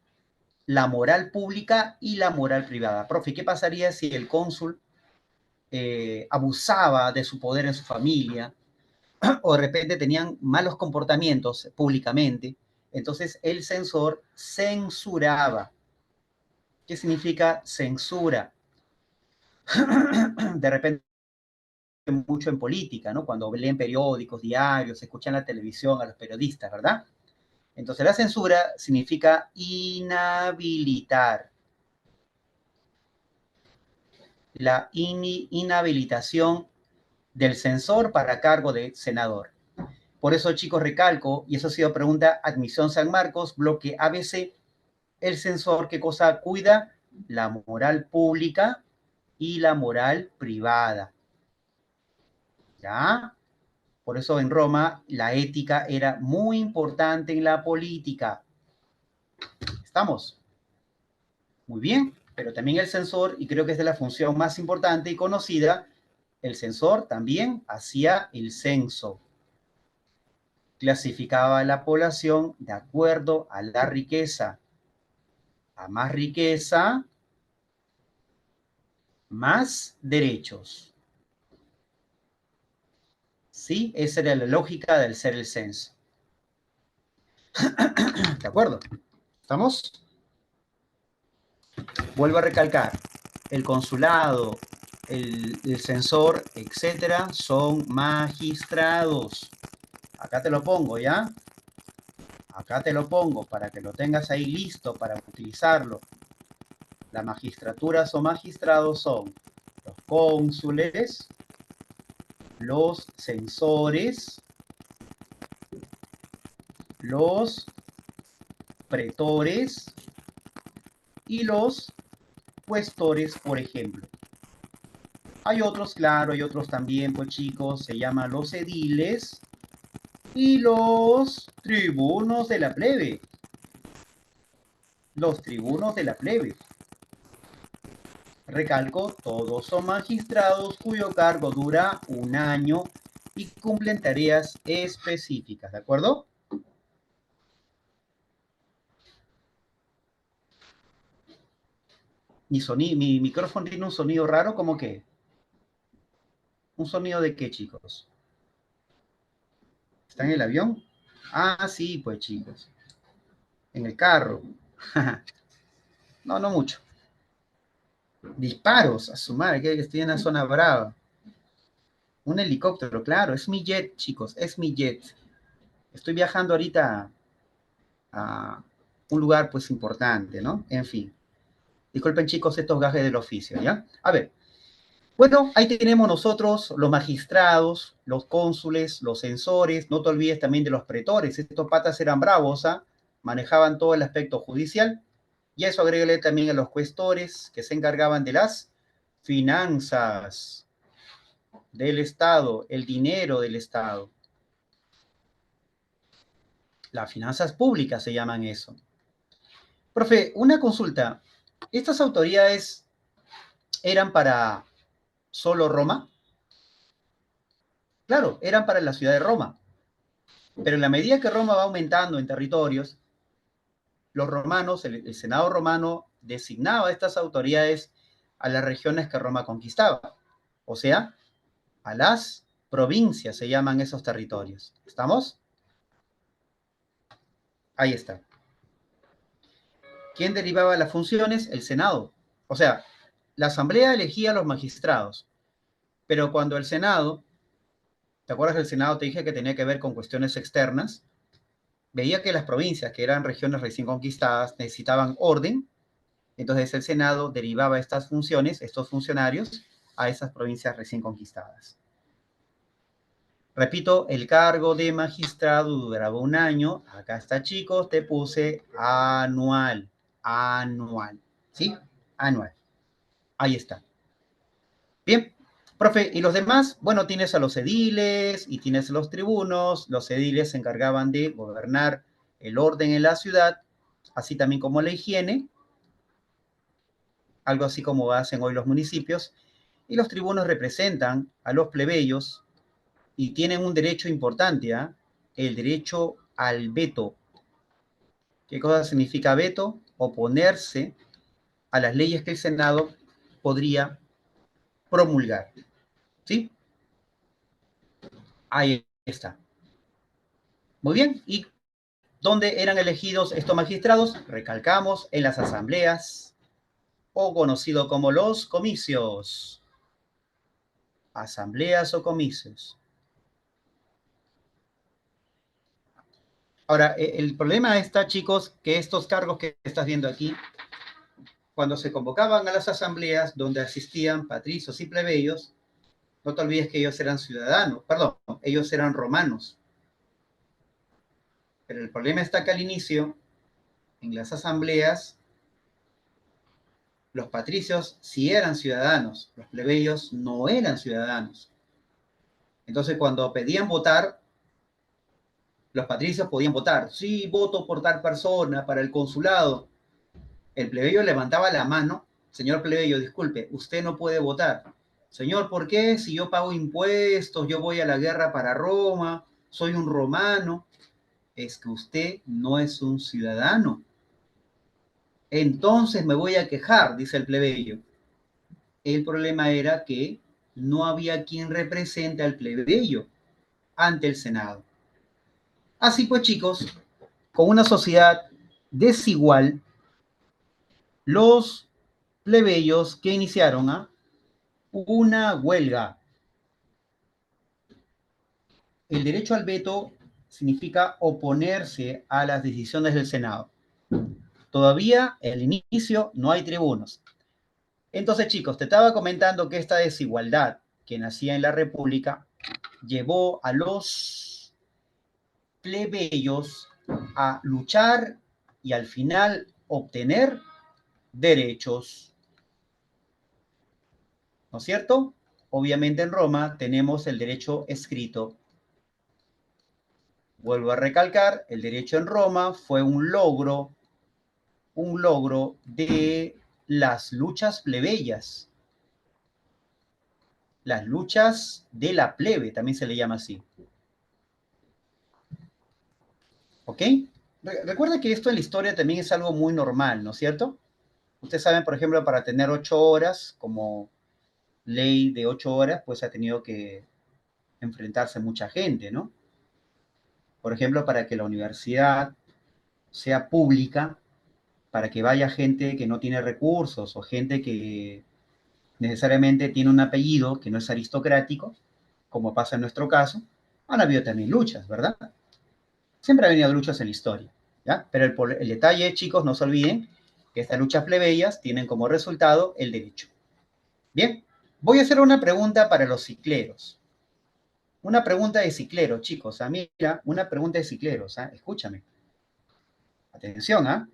la moral pública y la moral privada. Profe, ¿qué pasaría si el cónsul abusaba de su poder en su familia o de repente tenían malos comportamientos públicamente? Entonces el censor censuraba. ¿Qué significa censura? De repente mucho en política, ¿no? Cuando leen periódicos, diarios, escuchan la televisión a los periodistas, ¿verdad? Entonces la censura significa inhabilitar. La inhabilitación del censor para cargo de senador. Por eso, chicos, recalco, y eso ha sido pregunta, admisión San Marcos, bloque ABC, el censor, ¿qué cosa cuida? La moral pública y la moral privada. ¿Ya? Por eso en Roma la ética era muy importante en la política. ¿Estamos? Muy bien, pero también el censor, y creo que es de la función más importante y conocida, el censor también hacía el censo. Clasificaba a la población de acuerdo a la riqueza. A más riqueza, más derechos. ¿Sí? Esa era la lógica del ser el censo. ¿De acuerdo? ¿Estamos? Vuelvo a recalcar, el consulado, el censor, etcétera, son magistrados. Acá te lo pongo, ¿ya? Acá te lo pongo para que lo tengas ahí listo para utilizarlo. La magistratura o magistrados son los cónsules, los censores, los pretores y los cuestores, por ejemplo. Hay otros, claro, hay otros también, pues chicos, se llaman los ediles y los tribunos de la plebe. Los tribunos de la plebe. Recalco, todos son magistrados cuyo cargo dura un año y cumplen tareas específicas, ¿de acuerdo? Mi micrófono tiene un sonido raro, ¿cómo que? ¿Un sonido de qué, chicos? ¿Está en el avión? Ah, sí, pues chicos. En el carro. No, no mucho. Disparos, a su madre, que estoy en la zona brava. Un helicóptero, claro, es mi jet, chicos, es mi jet. Estoy viajando ahorita a un lugar pues importante, ¿no? En fin. Disculpen, chicos, estos gajes del oficio, ¿ya? A ver. Bueno, ahí tenemos nosotros los magistrados, los cónsules, los censores, no te olvides también de los pretores, estos patas eran bravos, ¿ah? Manejaban todo el aspecto judicial, y a eso agrégale también a los cuestores que se encargaban de las finanzas del Estado, el dinero del Estado. Las finanzas públicas se llaman eso. Profe, una consulta. ¿Estas autoridades eran para solo Roma? Claro, eran para la ciudad de Roma. Pero en la medida que Roma va aumentando en territorios, los romanos, el Senado romano designaba estas autoridades a las regiones que Roma conquistaba. O sea, a las provincias se llaman esos territorios. ¿Estamos? Ahí está. ¿Quién derivaba las funciones? El Senado. O sea, la Asamblea elegía a los magistrados, pero cuando el Senado, ¿te acuerdas del Senado? Te dije que tenía que ver con cuestiones externas. Veía que las provincias, que eran regiones recién conquistadas, necesitaban orden. Entonces el Senado derivaba estas funciones, estos funcionarios, a esas provincias recién conquistadas. Repito, el cargo de magistrado duraba un año. Acá está, chicos, te puse anual. Anual. ¿Sí? Anual. Ahí está. Bien, profe, ¿y los demás? Bueno, tienes a los ediles y tienes a los tribunos. Los ediles se encargaban de gobernar el orden en la ciudad, así también como la higiene, algo así como hacen hoy los municipios. Y los tribunos representan a los plebeyos y tienen un derecho importante, ¿eh? El derecho al veto. ¿Qué cosa significa veto? oponerse a las leyes que el Senado podría promulgar. ¿Sí? Ahí está. Muy bien. ¿Y dónde eran elegidos estos magistrados? Recalcamos, en las asambleas, o conocido como los comicios. Asambleas o comicios. Ahora, el problema está, chicos, que estos cargos que estás viendo aquí, cuando se convocaban a las asambleas donde asistían patricios y plebeyos, no te olvides que ellos eran ciudadanos, perdón, ellos eran romanos. Pero el problema está que al inicio, en las asambleas, los patricios sí eran ciudadanos, los plebeyos no eran ciudadanos. Entonces, cuando pedían votar, los patricios podían votar. Sí, voto por tal persona para el consulado. El plebeyo levantaba la mano. Señor plebeyo, disculpe, usted no puede votar. Señor, ¿por qué? Si yo pago impuestos, yo voy a la guerra para Roma, soy un romano. Es que usted no es un ciudadano. Entonces me voy a quejar, dice el plebeyo. El problema era que no había quien represente al plebeyo ante el Senado. Así pues, chicos, con una sociedad desigual, los plebeyos que iniciaron una huelga. El derecho al veto significa oponerse a las decisiones del Senado. Todavía, al inicio, no hay tribunos. Entonces, chicos, te estaba comentando que esta desigualdad que nacía en la República llevó a los plebeyos a luchar y al final obtener derechos. ¿No es cierto? Obviamente en Roma tenemos el derecho escrito. Vuelvo a recalcar, el derecho en Roma fue un logro de las luchas plebeyas, las luchas de la plebe, también se le llama así. ¿Ok? Recuerda que esto en la historia también es algo muy normal, ¿no es cierto? Ustedes saben, por ejemplo, para tener 8 horas, como ley de 8 horas, pues ha tenido que enfrentarse mucha gente, ¿no? Por ejemplo, para que la universidad sea pública, para que vaya gente que no tiene recursos o gente que necesariamente tiene un apellido que no es aristocrático, como pasa en nuestro caso, han habido también luchas, ¿verdad? Siempre ha habido luchas en la historia, ¿ya? Pero el detalle, chicos, no se olviden que estas luchas plebeyas tienen como resultado el derecho. Bien, voy a hacer una pregunta para los cicleros. Una pregunta de cicleros, chicos. Mira, una pregunta de cicleros. Escúchame. Atención,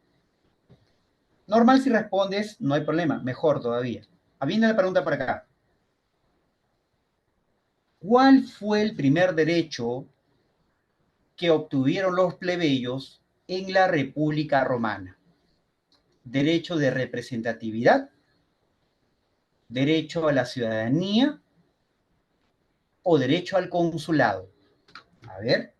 Normal si respondes, no hay problema. Mejor todavía. Viene la pregunta para acá. ¿Cuál fue el primer derecho que obtuvieron los plebeyos en la República Romana? Derecho de representatividad, derecho a la ciudadanía o derecho al consulado. A ver.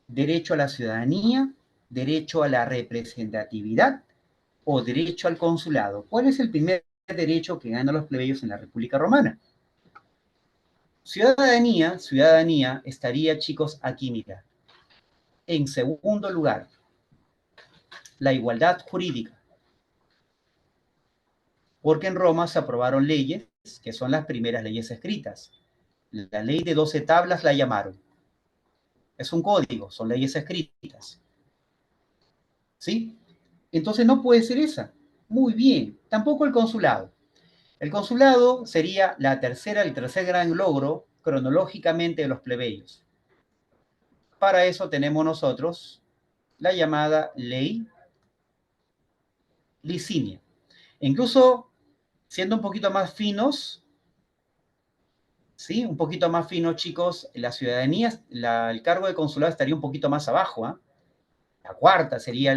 Derecho a la ciudadanía, derecho a la representatividad o derecho al consulado. ¿Cuál es el primer derecho que ganan los plebeyos en la República Romana? Ciudadanía estaría, chicos, aquí, mira. En segundo lugar, la igualdad jurídica. Porque en Roma se aprobaron leyes que son las primeras leyes escritas. La ley de 12 tablas la llamaron. Es un código, son leyes escritas. ¿Sí? Entonces no puede ser esa. Muy bien. Tampoco el consulado. El consulado sería el tercer gran logro cronológicamente de los plebeyos. Para eso tenemos nosotros la llamada ley licinia. Incluso siendo un poquito más finos, ¿sí? Un poquito más finos, chicos, la ciudadanía, el cargo de consulado estaría un poquito más abajo. La cuarta sería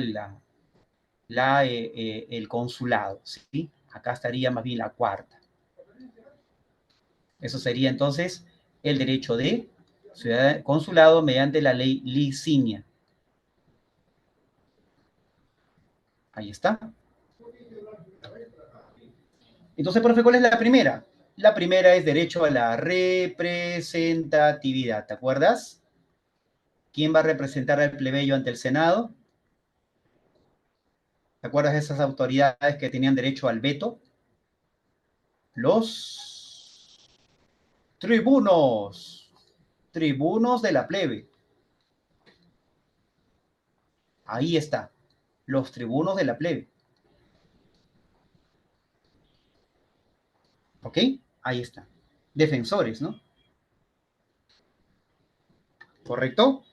el consulado, ¿sí? Acá estaría más bien la cuarta. Eso sería entonces el derecho de consulado mediante la ley licinia. Ahí está. Entonces, profe, ¿cuál es la primera? La primera es derecho a la representatividad, ¿te acuerdas? ¿Quién va a representar al plebeyo ante el Senado? ¿Te acuerdas de esas autoridades que tenían derecho al veto? Los tribunos. Tribunos de la plebe. Ahí está. Los tribunos de la plebe. ¿Ok? Ahí está. Defensores, ¿no? ¿Correcto?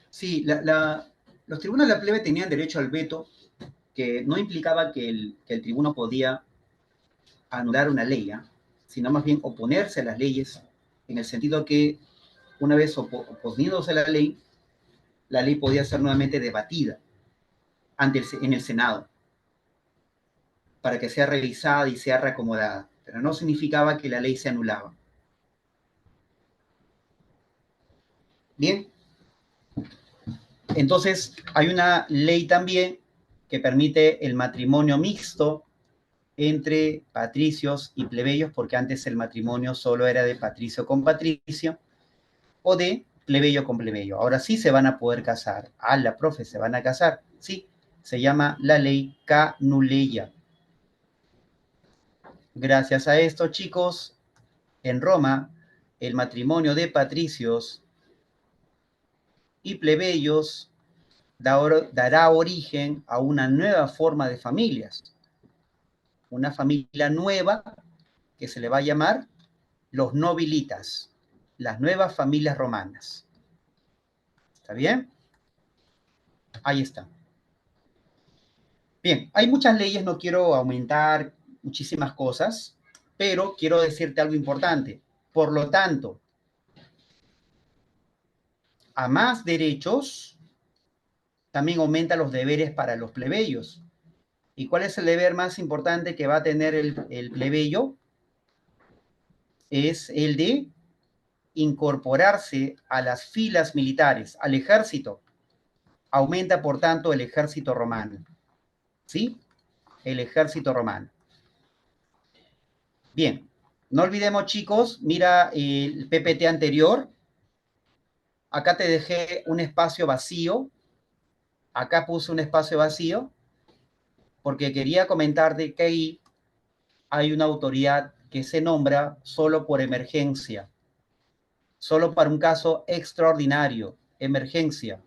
Sí, los tribunos de la plebe tenían derecho al veto, que no implicaba que el tribuno podía anular una ley, ¿eh? Sino más bien oponerse a las leyes, en el sentido que una vez oponiéndose a la ley podía ser nuevamente debatida en el Senado para que sea revisada y sea reacomodada, pero no significaba que la ley se anulaba. Bien, entonces hay una ley también que permite el matrimonio mixto entre patricios y plebeyos, porque antes el matrimonio solo era de patricio con patricio o de plebeyo con plebeyo. Ahora sí se van a poder casar. Ah, la profe, se van a casar. Sí, se llama la ley Canuleya. Gracias a esto, chicos, en Roma, el matrimonio de patricios y plebeyos dará origen a una nueva forma de familias. Una familia nueva que se le va a llamar los nobilitas, las nuevas familias romanas. ¿Está bien? Ahí está. Bien, hay muchas leyes, no quiero aumentar muchísimas cosas, pero quiero decirte algo importante. Por lo tanto, a más derechos, también aumenta los deberes para los plebeyos. ¿Y cuál es el deber más importante que va a tener el plebeyo? Es el de incorporarse a las filas militares, al ejército. Aumenta, por tanto, el ejército romano. ¿Sí? El ejército romano. Bien, no olvidemos, chicos, mira el PPT anterior. Acá te dejé un espacio vacío. Acá puse un espacio vacío porque quería comentarte que ahí hay una autoridad que se nombra solo por emergencia, solo para un caso extraordinario, emergencia.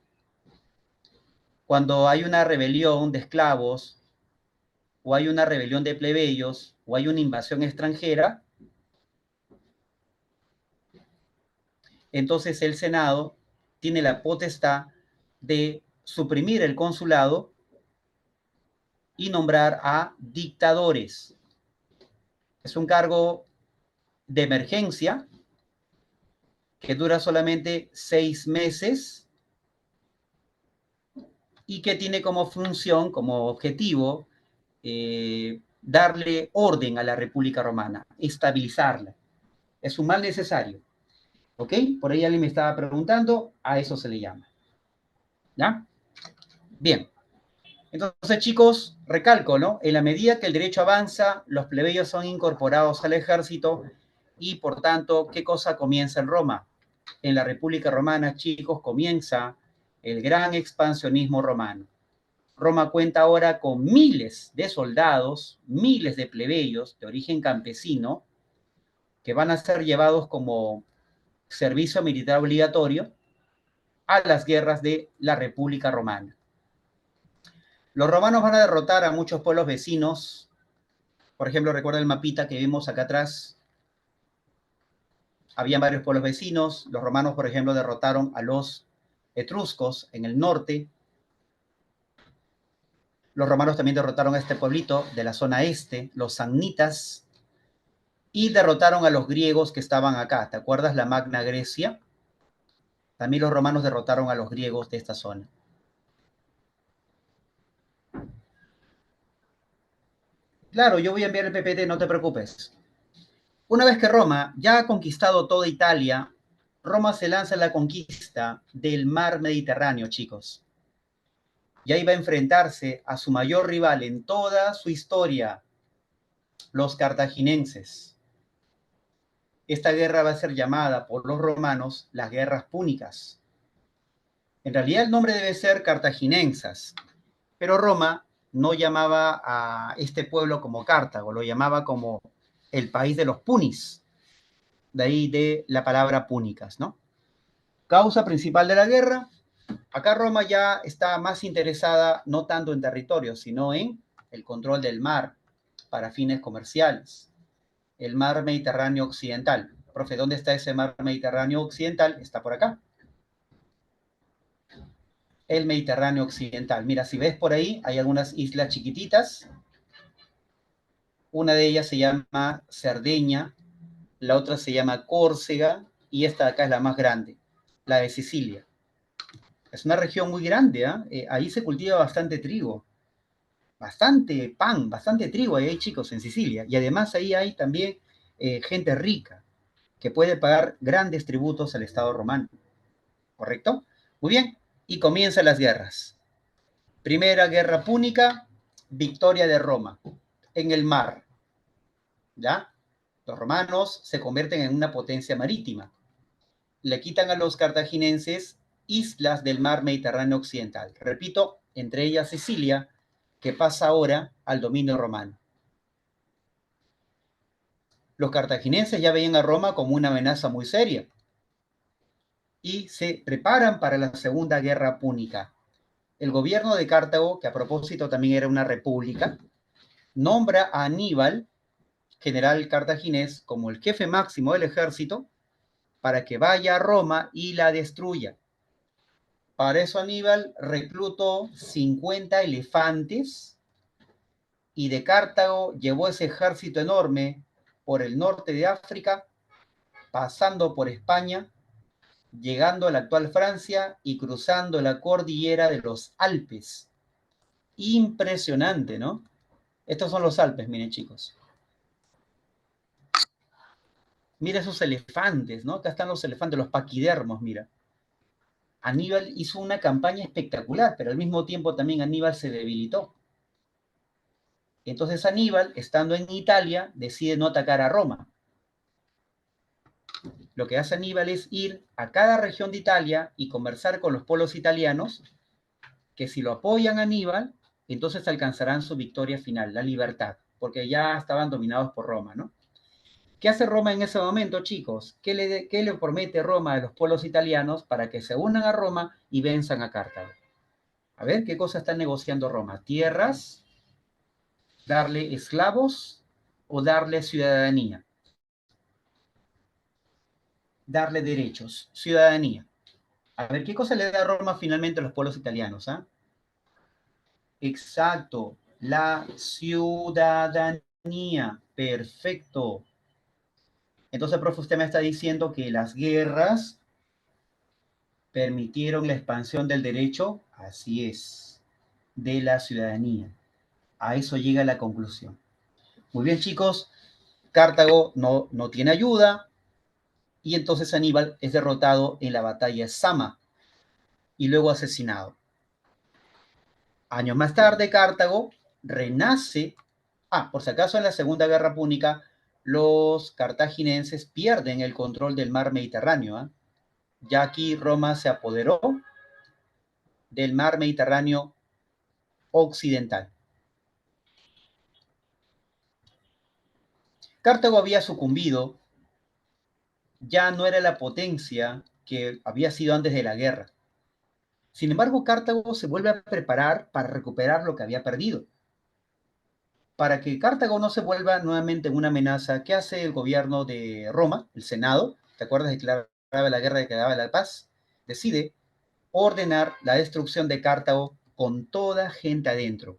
Cuando hay una rebelión de esclavos, o hay una rebelión de plebeyos, o hay una invasión extranjera, entonces el Senado tiene la potestad de suprimir el consulado y nombrar a dictadores. Es un cargo de emergencia que dura solamente 6 meses y que tiene como función, como objetivo, darle orden a la República Romana, estabilizarla. Es un mal necesario. ¿Ok? Por ahí alguien me estaba preguntando, a eso se le llama. ¿Ya? Bien. Entonces, chicos, recalco, ¿no? En la medida que el derecho avanza, los plebeyos son incorporados al ejército y, por tanto, ¿qué cosa comienza en Roma? En la República Romana, chicos, comienza el gran expansionismo romano. Roma cuenta ahora con miles de soldados, miles de plebeyos de origen campesino, que van a ser llevados como servicio militar obligatorio a las guerras de la República Romana. Los romanos van a derrotar a muchos pueblos vecinos. Por ejemplo, recuerda el mapita que vimos acá atrás. Habían varios pueblos vecinos. Los romanos, por ejemplo, derrotaron a los etruscos en el norte. Los romanos también derrotaron a este pueblito de la zona este, los samnitas, y derrotaron a los griegos que estaban acá. ¿Te acuerdas la Magna Grecia? También los romanos derrotaron a los griegos de esta zona. Claro, yo voy a enviar el PPT, no te preocupes. Una vez que Roma ya ha conquistado toda Italia, Roma se lanza a la conquista del mar Mediterráneo, chicos. Y ahí va a enfrentarse a su mayor rival en toda su historia, los cartaginenses. Esta guerra va a ser llamada por los romanos las guerras púnicas. En realidad el nombre debe ser cartaginensas, pero Roma no llamaba a este pueblo como Cartago, lo llamaba como el país de los punis, de ahí de la palabra púnicas, ¿no? Causa principal de la guerra, acá Roma ya está más interesada no tanto en territorio, sino en el control del mar para fines comerciales. El mar Mediterráneo occidental. Profe, ¿dónde está ese mar Mediterráneo occidental? Está por acá. El Mediterráneo occidental. Mira, si ves por ahí, hay algunas islas chiquititas. Una de ellas se llama Cerdeña, la otra se llama Córcega y esta de acá es la más grande, la de Sicilia. Es una región muy grande, ahí se cultiva bastante trigo, bastante pan, bastante trigo ahí hay, chicos, en Sicilia. Y además ahí hay también gente rica que puede pagar grandes tributos al Estado romano. ¿Correcto? Muy bien. Y comienzan las guerras. Primera guerra púnica, victoria de Roma en el mar. ¿Ya? Los romanos se convierten en una potencia marítima. Le quitan a los cartaginenses islas del mar Mediterráneo occidental. Repito, entre ellas Sicilia, que pasa ahora al dominio romano. Los cartaginenses ya veían a Roma como una amenaza muy seria y se preparan para la Segunda Guerra Púnica. El gobierno de Cartago, que a propósito también era una república, nombra a Aníbal, general cartaginés, como el jefe máximo del ejército para que vaya a Roma y la destruya. Para eso Aníbal reclutó 50 elefantes y de Cartago llevó ese ejército enorme por el norte de África, pasando por España, llegando a la actual Francia y cruzando la cordillera de los Alpes. Impresionante, ¿no? Estos son los Alpes, miren chicos. Mira esos elefantes, ¿no? Acá están los elefantes, los paquidermos, mira. Aníbal hizo una campaña espectacular, pero al mismo tiempo también Aníbal se debilitó. Entonces Aníbal, estando en Italia, decide no atacar a Roma. Lo que hace Aníbal es ir a cada región de Italia y conversar con los pueblos italianos, que si lo apoyan a Aníbal, entonces alcanzarán su victoria final, la libertad, porque ya estaban dominados por Roma, ¿no? ¿Qué hace Roma en ese momento, chicos? ¿Qué le promete Roma a los pueblos italianos para que se unan a Roma y venzan a Cartago? A ver, ¿qué cosa está negociando Roma? ¿Tierras? ¿Darle esclavos? ¿O darle ciudadanía? Darle derechos, ciudadanía. A ver, ¿qué cosa le da Roma finalmente a los pueblos italianos? ¿Ah? Exacto, la ciudadanía. Perfecto. Entonces, profe, usted me está diciendo que las guerras permitieron la expansión del derecho, así es, de la ciudadanía. A eso llega la conclusión. Muy bien, chicos, Cartago no tiene ayuda y entonces Aníbal es derrotado en la batalla de Sama y luego asesinado. Años más tarde, Cartago renace. Por si acaso en la Segunda Guerra Púnica, los cartaginenses pierden el control del mar Mediterráneo. Ya aquí Roma se apoderó del mar Mediterráneo occidental. Cartago había sucumbido ya no era la potencia que había sido antes de la guerra. Sin embargo, Cartago se vuelve a preparar para recuperar lo que había perdido. Para que Cartago no se vuelva nuevamente una amenaza, ¿qué hace el gobierno de Roma, el Senado? ¿Te acuerdas? Declaraba la guerra y quedaba la paz. Decide ordenar la destrucción de Cartago con toda gente adentro.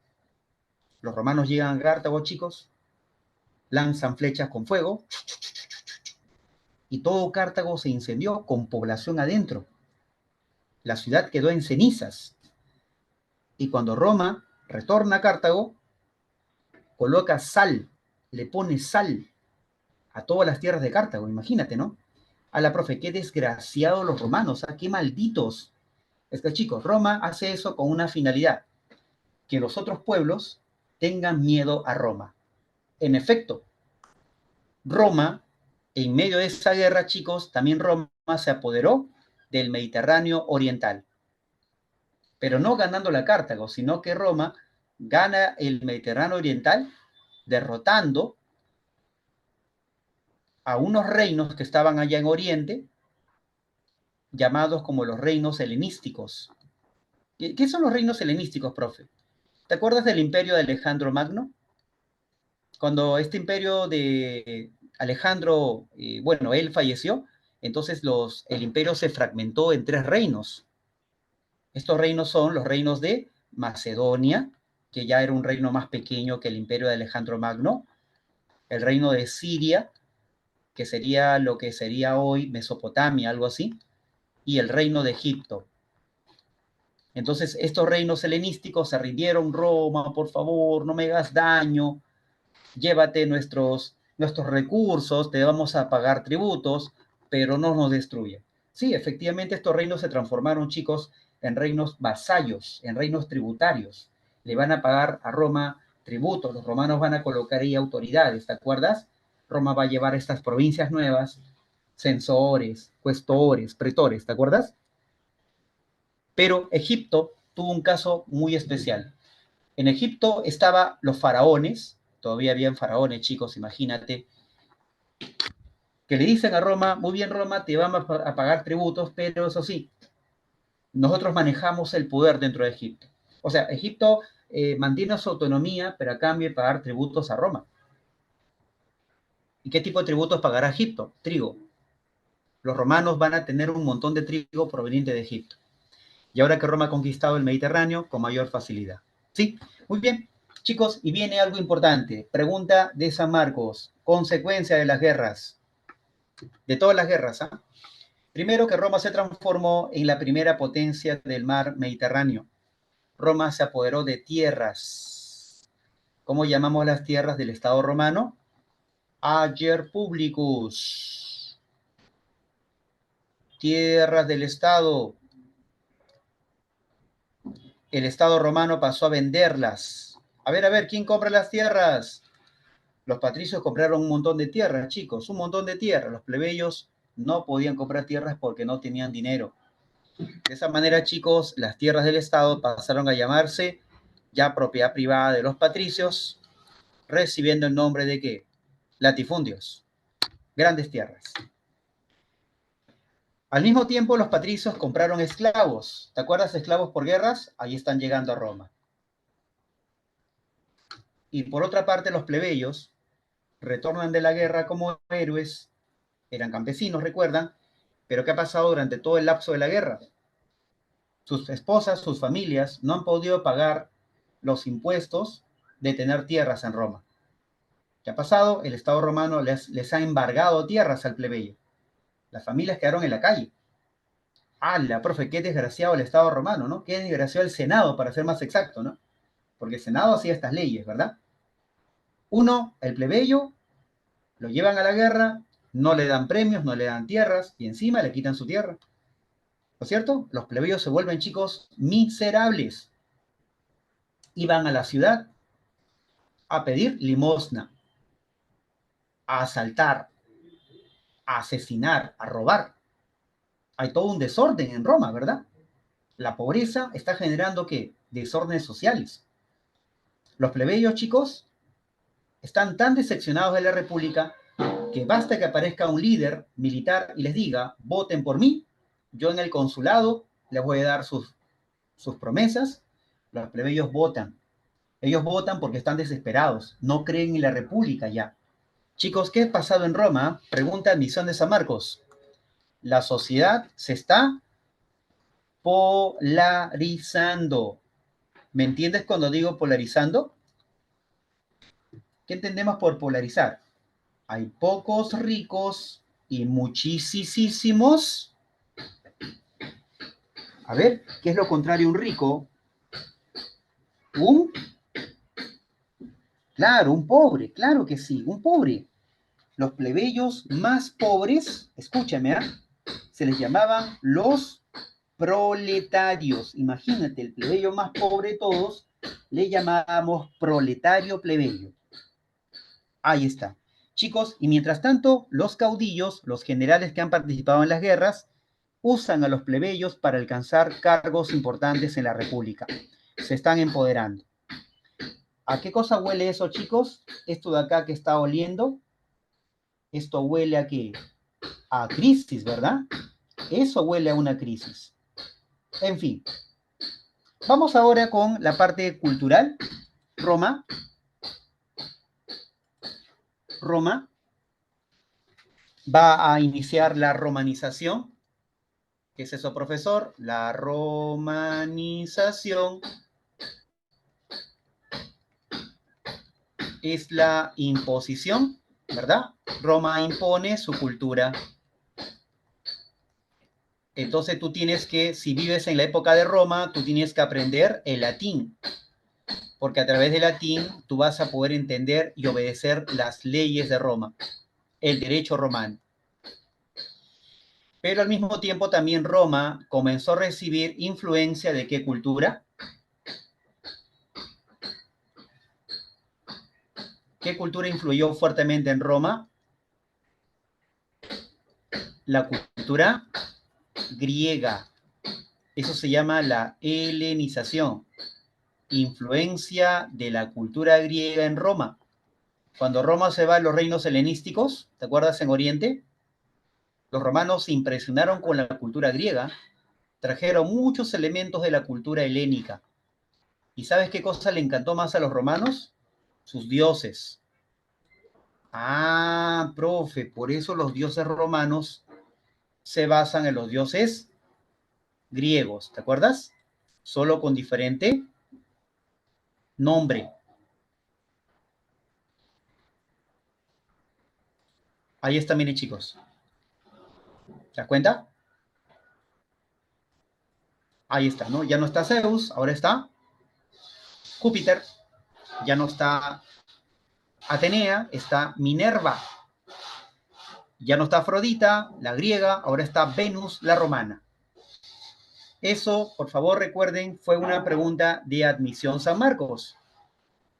Los romanos llegan a Cartago, chicos, lanzan flechas con fuego y todo Cartago se incendió con población adentro. La ciudad quedó en cenizas. Y cuando Roma retorna a Cartago, coloca sal, le pone sal a todas las tierras de Cartago, imagínate, ¿no? A la profe, qué desgraciados los romanos, ¿ah? Qué malditos. Es que chicos, Roma hace eso con una finalidad, que los otros pueblos tengan miedo a Roma. En efecto, Roma, en medio de esa guerra, chicos, también Roma se apoderó del Mediterráneo oriental, pero no ganando la Cartago, sino que Roma gana el Mediterráneo oriental derrotando a unos reinos que estaban allá en Oriente, llamados como los reinos helenísticos. ¿Qué son los reinos helenísticos, profe? ¿Te acuerdas del imperio de Alejandro Magno? Cuando este imperio de Alejandro, bueno, él falleció, entonces el imperio se fragmentó en tres reinos. Estos reinos son los reinos de Macedonia, que ya era un reino más pequeño que el imperio de Alejandro Magno, el reino de Siria, que sería lo que sería hoy Mesopotamia, algo así, y el reino de Egipto. Entonces, estos reinos helenísticos se rindieron: Roma, por favor, no me hagas daño, llévate nuestros recursos, te vamos a pagar tributos, pero no nos destruye. Sí, efectivamente, estos reinos se transformaron, chicos, en reinos vasallos, en reinos tributarios. Le van a pagar a Roma tributos, los romanos van a colocar ahí autoridades, ¿te acuerdas? Roma va a llevar estas provincias nuevas, censores, cuestores, pretores, ¿te acuerdas? Pero Egipto tuvo un caso muy especial. En Egipto estaban los faraones, todavía habían faraones, chicos, imagínate, que le dicen a Roma: muy bien, Roma, te vamos a pagar tributos, pero eso sí, nosotros manejamos el poder dentro de Egipto. O sea, Egipto mantiene su autonomía, pero a cambio de pagar tributos a Roma. ¿Y qué tipo de tributos pagará Egipto? Trigo. Los romanos van a tener un montón de trigo proveniente de Egipto. Y ahora que Roma ha conquistado el Mediterráneo, con mayor facilidad. ¿Sí? Muy bien. Chicos, y viene algo importante. Pregunta de San Marcos. Consecuencia de las guerras. De todas las guerras, ¿ah? Primero, que Roma se transformó en la primera potencia del mar Mediterráneo. Roma se apoderó de tierras. ¿Cómo llamamos las tierras del Estado romano? Ager publicus. Tierras del Estado. El Estado romano pasó a venderlas. A ver, ¿quién compra las tierras? Los patricios compraron un montón de tierras, chicos, un montón de tierras. Los plebeyos no podían comprar tierras porque no tenían dinero. De esa manera, chicos, las tierras del Estado pasaron a llamarse ya propiedad privada de los patricios, recibiendo el nombre de ¿qué? Latifundios, grandes tierras. Al mismo tiempo, los patricios compraron esclavos. ¿Te acuerdas de esclavos por guerras? Ahí están llegando a Roma. Y por otra parte, los plebeyos retornan de la guerra como héroes, eran campesinos, recuerdan, pero ¿qué ha pasado durante todo el lapso de la guerra? Sus esposas, sus familias no han podido pagar los impuestos de tener tierras en Roma. ¿Qué ha pasado? El Estado romano les ha embargado tierras al plebeyo. Las familias quedaron en la calle. ¡Hala, profe! Qué desgraciado el Estado romano, ¿no? Qué desgraciado el Senado, para ser más exacto, ¿no? Porque el Senado hacía estas leyes, ¿verdad? Uno, el plebeyo, lo llevan a la guerra, no le dan premios, no le dan tierras y encima le quitan su tierra. ¿No es cierto? Los plebeyos se vuelven, chicos, miserables. Iban a la ciudad a pedir limosna, a asaltar, a asesinar, a robar. Hay todo un desorden en Roma, ¿verdad? La pobreza está generando ¿qué? Desórdenes sociales. Los plebeyos, chicos, están tan decepcionados de la República que basta que aparezca un líder militar y les diga, voten por mí, yo en el consulado les voy a dar sus promesas, los plebeyos votan. Ellos votan porque están desesperados, no creen en la república ya. Chicos, ¿qué ha pasado en Roma? Pregunta Admisión de San Marcos. La sociedad se está polarizando. ¿Me entiendes cuando digo polarizando? ¿Qué entendemos por polarizar? Hay pocos ricos y muchísimos. A ver, ¿qué es lo contrario a un rico? Un, claro, un pobre, claro que sí, un pobre. Los plebeyos más pobres, escúchame, ¿eh? Se les llamaban los proletarios. Imagínate, el plebeyo más pobre de todos, le llamábamos proletario plebeyo. Ahí está. Chicos, y mientras tanto, los caudillos, los generales que han participado en las guerras, usan a los plebeyos para alcanzar cargos importantes en la República. Se están empoderando. ¿A qué cosa huele eso, chicos? Esto de acá que está oliendo, esto huele a qué? A crisis, ¿verdad? Eso huele a una crisis. En fin, vamos ahora con la parte cultural. Roma. Roma va a iniciar la romanización. ¿Qué es eso, profesor? La romanización es la imposición, ¿verdad? Roma impone su cultura. Entonces tú tienes que, si vives en la época de Roma, tú tienes que aprender el latín, porque a través del latín tú vas a poder entender y obedecer las leyes de Roma, el derecho romano. Pero al mismo tiempo también Roma comenzó a recibir influencia de qué cultura? ¿Qué cultura influyó fuertemente en Roma? La cultura griega. Eso se llama la helenización. Influencia de la cultura griega en Roma. Cuando Roma se va a los reinos helenísticos, ¿te acuerdas en Oriente? Los romanos se impresionaron con la cultura griega, trajeron muchos elementos de la cultura helénica. ¿Y sabes qué cosa le encantó más a los romanos? Sus dioses. Ah, profe, por eso los dioses romanos se basan en los dioses griegos, ¿te acuerdas? Solo con diferente nombre. Ahí está, miren chicos. ¿Te das cuenta? Ahí está, ¿no? Ya no está Zeus, ahora está Júpiter. Ya no está Atenea, está Minerva. Ya no está Afrodita, la griega, ahora está Venus, la romana. Eso, por favor, recuerden, fue una pregunta de admisión San Marcos.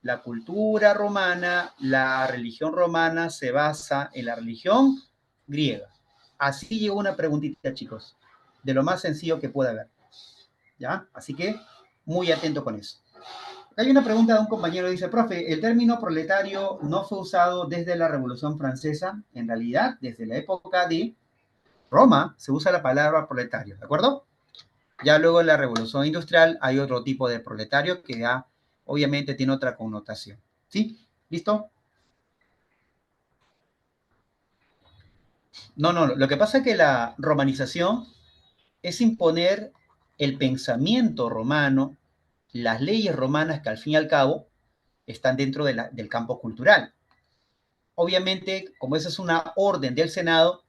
La cultura romana, la religión romana se basa en la religión griega. Así llegó una preguntita, chicos, de lo más sencillo que pueda haber. ¿Ya? Así que muy atento con eso. Hay una pregunta de un compañero, dice, profe, el término proletario no fue usado desde la Revolución Francesa. En realidad, desde la época de Roma se usa la palabra proletario, ¿de acuerdo? Ya luego en la Revolución Industrial hay otro tipo de proletario que ya obviamente tiene otra connotación. ¿Sí? ¿Listo? No, no, lo que pasa es que la romanización es imponer el pensamiento romano, las leyes romanas que al fin y al cabo están dentro del campo cultural. Obviamente, como esa es una orden del Senado,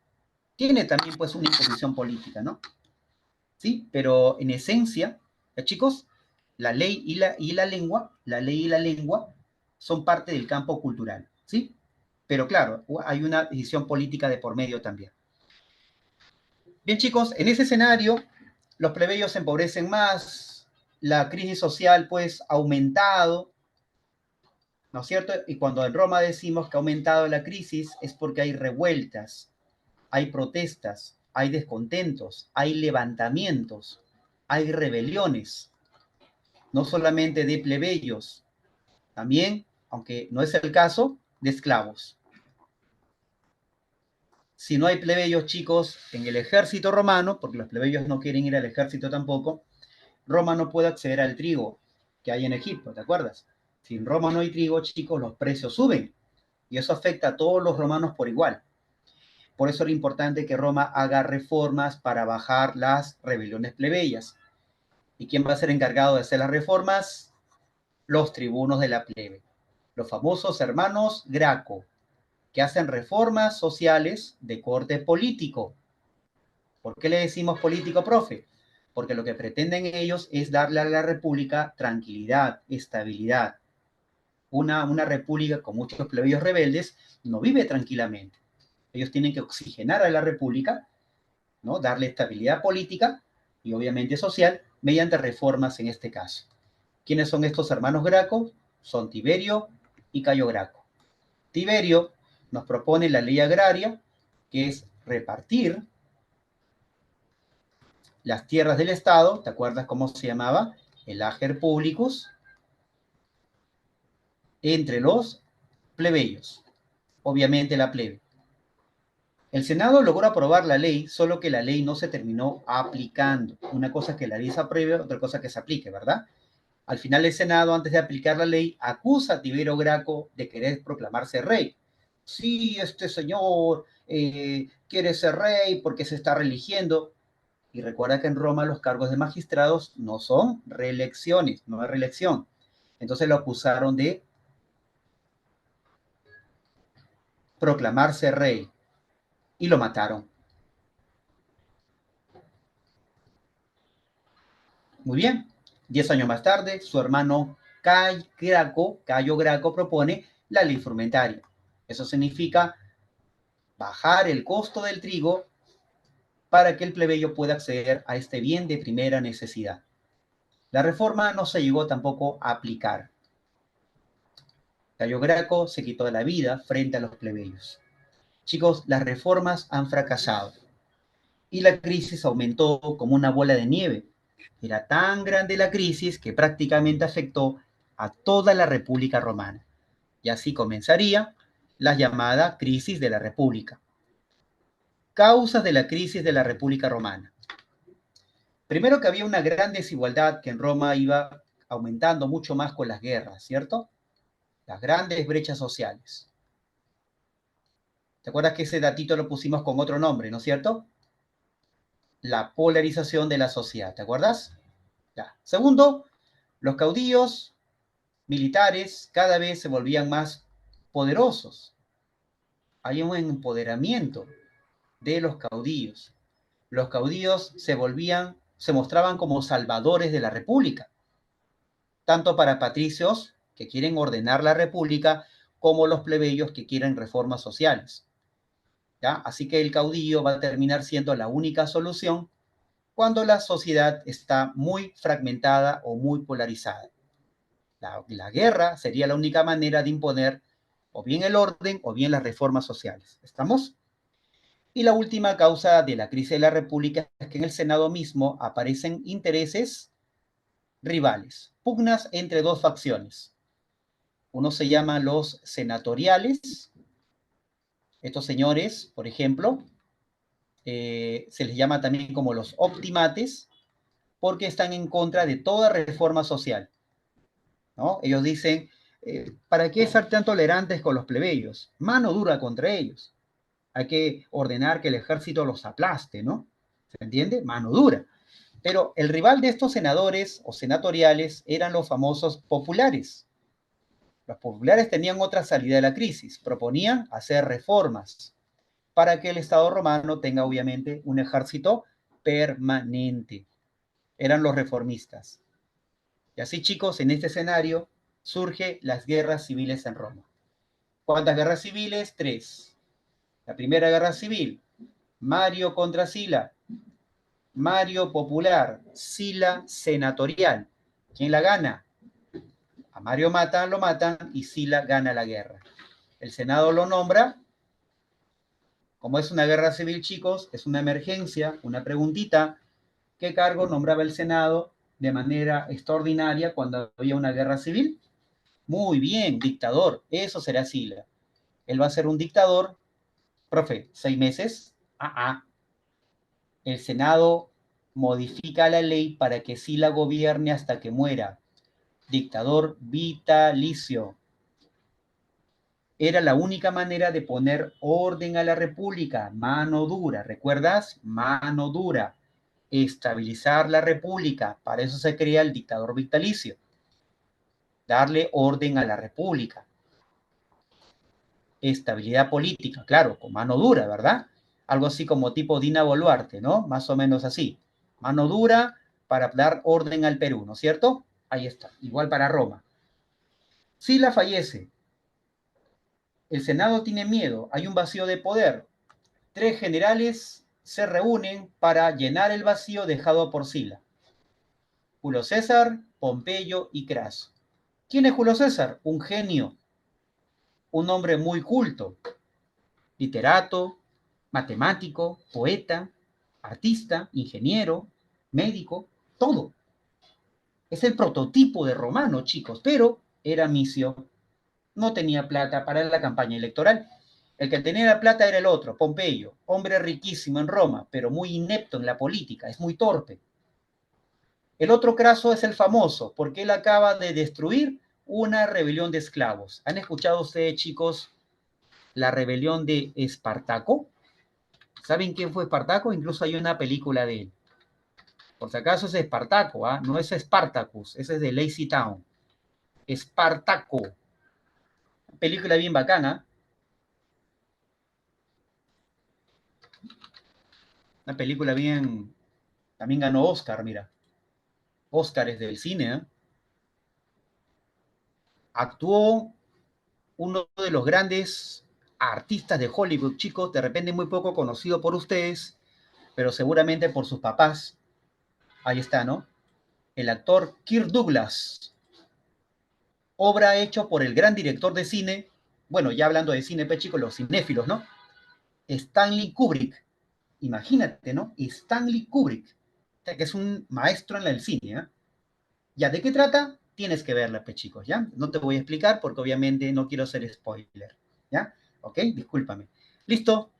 tiene también pues una imposición política, ¿no? Sí, pero en esencia, chicos, la ley la ley y la lengua son parte del campo cultural, ¿sí? Pero claro, hay una decisión política de por medio también. Bien, chicos, en ese escenario, los plebeyos se empobrecen más, la crisis social pues ha aumentado, ¿no es cierto? Y cuando en Roma decimos que ha aumentado la crisis es porque hay revueltas, hay protestas, hay descontentos, hay levantamientos, hay rebeliones, no solamente de plebeyos, también, aunque no es el caso, de esclavos. Si no hay plebeyos, chicos, en el ejército romano, porque los plebeyos no quieren ir al ejército tampoco, Roma no puede acceder al trigo que hay en Egipto, ¿te acuerdas? Si en Roma no hay trigo, chicos, los precios suben. Y eso afecta a todos los romanos por igual. Por eso era importante que Roma haga reformas para bajar las rebeliones plebeyas. ¿Y quién va a ser encargado de hacer las reformas? Los tribunos de la plebe, los famosos hermanos Graco, que hacen reformas sociales de corte político. ¿Por qué le decimos político, profe? Porque lo que pretenden ellos es darle a la república tranquilidad, estabilidad. Una república con muchos plebeyos rebeldes no vive tranquilamente. Ellos tienen que oxigenar a la república, ¿no? Darle estabilidad política y obviamente social mediante reformas en este caso. ¿Quiénes son estos hermanos Graco? Son Tiberio y Cayo Graco. Tiberio nos propone la ley agraria, que es repartir las tierras del Estado. ¿Te acuerdas cómo se llamaba? El ager publicus, entre los plebeyos, obviamente la plebe. El Senado logró aprobar la ley, solo que la ley no se terminó aplicando. Una cosa es que la ley se apruebe, otra cosa que se aplique, ¿verdad? Al final el Senado, antes de aplicar la ley, acusa a Tiberio Graco de querer proclamarse rey. Sí, este señor quiere ser rey porque se está reeligiendo. Y recuerda que en Roma los cargos de magistrados no son reelecciones, no es reelección. Entonces lo acusaron de proclamarse rey y lo mataron. Muy bien. 10 años más tarde, su hermano Cayo Graco propone la ley frumentaria. Eso significa bajar el costo del trigo para que el plebeyo pueda acceder a este bien de primera necesidad. La reforma no se llegó tampoco a aplicar. Cayo Graco se quitó de la vida frente a los plebeyos. Chicos, las reformas han fracasado y la crisis aumentó como una bola de nieve. Era tan grande la crisis que prácticamente afectó a toda la República Romana. Y así comenzaría la llamada crisis de la República. Causas de la crisis de la República Romana. Primero que había una gran desigualdad que en Roma iba aumentando mucho más con las guerras, ¿cierto? Las grandes brechas sociales. ¿Te acuerdas que ese datito lo pusimos con otro nombre, ¿no es cierto? La polarización de la sociedad, ¿te acuerdas? Ya. Segundo, los caudillos militares cada vez se volvían más poderosos. Hay un empoderamiento de los caudillos. Los caudillos se mostraban como salvadores de la república, tanto para patricios que quieren ordenar la república como los plebeyos que quieren reformas sociales. ¿Ya? Así que el caudillo va a terminar siendo la única solución cuando la sociedad está muy fragmentada o muy polarizada. La guerra sería la única manera de imponer o bien el orden o bien las reformas sociales. ¿Estamos? Y la última causa de la crisis de la República es que en el Senado mismo aparecen intereses rivales, pugnas entre dos facciones. Uno se llama los senatoriales. Estos señores, por ejemplo, se les llama también como los optimates, porque están en contra de toda reforma social, ¿no? Ellos dicen, ¿para qué ser tan tolerantes con los plebeyos? Mano dura contra ellos. Hay que ordenar que el ejército los aplaste, ¿no? ¿Se entiende? Mano dura. Pero el rival de estos senadores o senatoriales eran los famosos populares. Los populares tenían otra salida de la crisis, proponían hacer reformas para que el Estado romano tenga obviamente un ejército permanente. Eran los reformistas. Y así, chicos, en este escenario surgen las guerras civiles en Roma. ¿Cuántas guerras civiles? 3. La primera guerra civil, Mario contra Sila. Mario popular, Sila senatorial. ¿Quién la gana? A Mario lo matan y Sila gana la guerra. El Senado lo nombra. Como es una guerra civil, chicos, es una emergencia, una preguntita. ¿Qué cargo nombraba el Senado de manera extraordinaria cuando había una guerra civil? Muy bien, dictador. Eso será Sila. Él va a ser un dictador Profe, 6 meses. El Senado modifica la ley para que sí la gobierne hasta que muera. Dictador vitalicio. Era la única manera de poner orden a la república, mano dura, ¿recuerdas? Mano dura, estabilizar la república, para eso se crea el dictador vitalicio, darle orden a la república, estabilidad política, claro, con mano dura, ¿verdad? Algo así como tipo Dina Boluarte, ¿no? Más o menos así, mano dura para dar orden al Perú, ¿no es cierto? Ahí está, igual para Roma. Sila fallece, el Senado tiene miedo, hay un vacío de poder, 3 generales se reúnen para llenar el vacío dejado por Sila. Julio César, Pompeyo y Craso. ¿Quién es Julio César? Un genio, un hombre muy culto, literato, matemático, poeta, artista, ingeniero, médico, todo. Es el prototipo de romano, chicos, pero era misio. No tenía plata para la campaña electoral. El que tenía la plata era el otro, Pompeyo, hombre riquísimo en Roma, pero muy inepto en la política, es muy torpe. El otro Craso es el famoso, porque él acaba de destruir una rebelión de esclavos. ¿Han escuchado ustedes, chicos, la rebelión de Espartaco? ¿Saben quién fue Espartaco? Incluso hay una película de él. Por si acaso es Espartaco, ¿ah? No es Spartacus, ese es de Lazy Town. Espartaco. Película bien bacana. Una película bien... También ganó Oscar, mira. Oscar es del cine, ¿eh? Actuó uno de los grandes artistas de Hollywood, chicos, de repente muy poco conocido por ustedes, pero seguramente por sus papás. Ahí está, ¿no? El actor Kirk Douglas, obra hecho por el gran director de cine, bueno, ya hablando de cine, pues chicos, los cinéfilos, ¿no? Stanley Kubrick. Imagínate, ¿no? Stanley Kubrick, que es un maestro en el cine, ¿eh? ¿Ya de qué trata? Tienes que verla, pues chicos, ¿ya? No te voy a explicar porque obviamente no quiero ser spoiler, ¿ya? ¿Ok? Discúlpame. ¿Listo?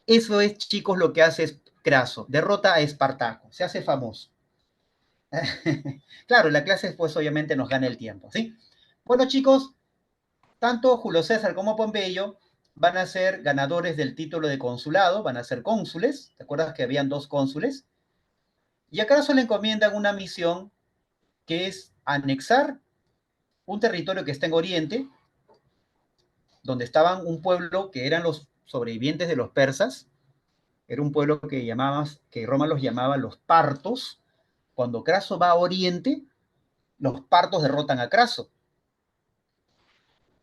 Eso es, chicos, lo que hace Craso. Derrota a Espartaco. Se hace famoso. Claro, la clase pues obviamente nos gana el tiempo, ¿sí? Bueno, chicos, tanto Julio César como Pompeyo van a ser ganadores del título de consulado, van a ser cónsules. ¿Te acuerdas que habían 2 cónsules? Y a Craso le encomiendan una misión que es anexar un territorio que está en Oriente, donde estaban un pueblo que eran los sobrevivientes de los persas. Era un pueblo que Roma los llamaba los partos. Cuando Craso va a Oriente, los partos derrotan a Craso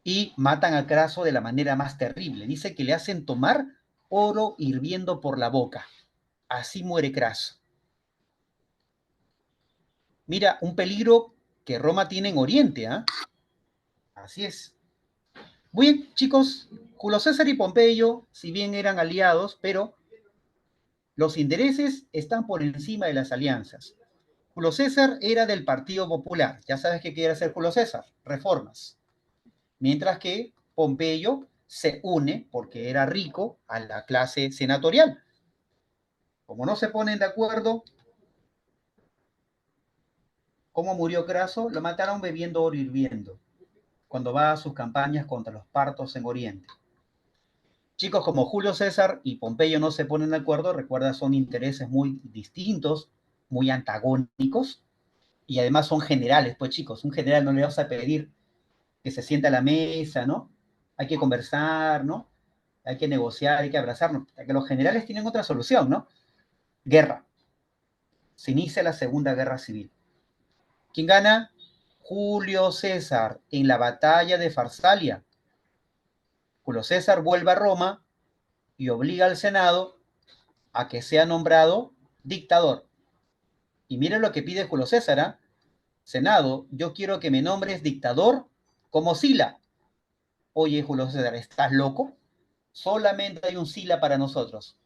y matan a Craso de la manera más terrible. Dice que le hacen tomar oro hirviendo por la boca. Así muere Craso. Mira, un peligro que Roma tiene en Oriente, ¿eh? Así es. Muy bien, chicos, Julio César y Pompeyo, si bien eran aliados, pero los intereses están por encima de las alianzas. Julio César era del Partido Popular. Ya sabes qué quiere hacer Julio César, reformas. Mientras que Pompeyo se une, porque era rico, a la clase senatorial. Como no se ponen de acuerdo, ¿cómo murió Craso? Lo mataron bebiendo oro hirviendo, cuando va a sus campañas contra los partos en Oriente. Chicos, como Julio César y Pompeyo no se ponen de acuerdo, recuerda, son intereses muy distintos, muy antagónicos, y además son generales, pues chicos, un general no le vas a pedir que se sienta a la mesa, ¿no? Hay que conversar, ¿no? Hay que negociar, hay que abrazarnos. Que los generales tienen otra solución, ¿no? Guerra. Se inicia la Segunda Guerra Civil. ¿Quién gana? Julio César en la batalla de Farsalia. Julio César vuelve a Roma y obliga al Senado a que sea nombrado dictador. Y miren lo que pide Julio César, ¿eh? Senado, yo quiero que me nombres dictador como Sila. Oye, Julio César, ¿estás loco? Solamente hay un Sila para nosotros.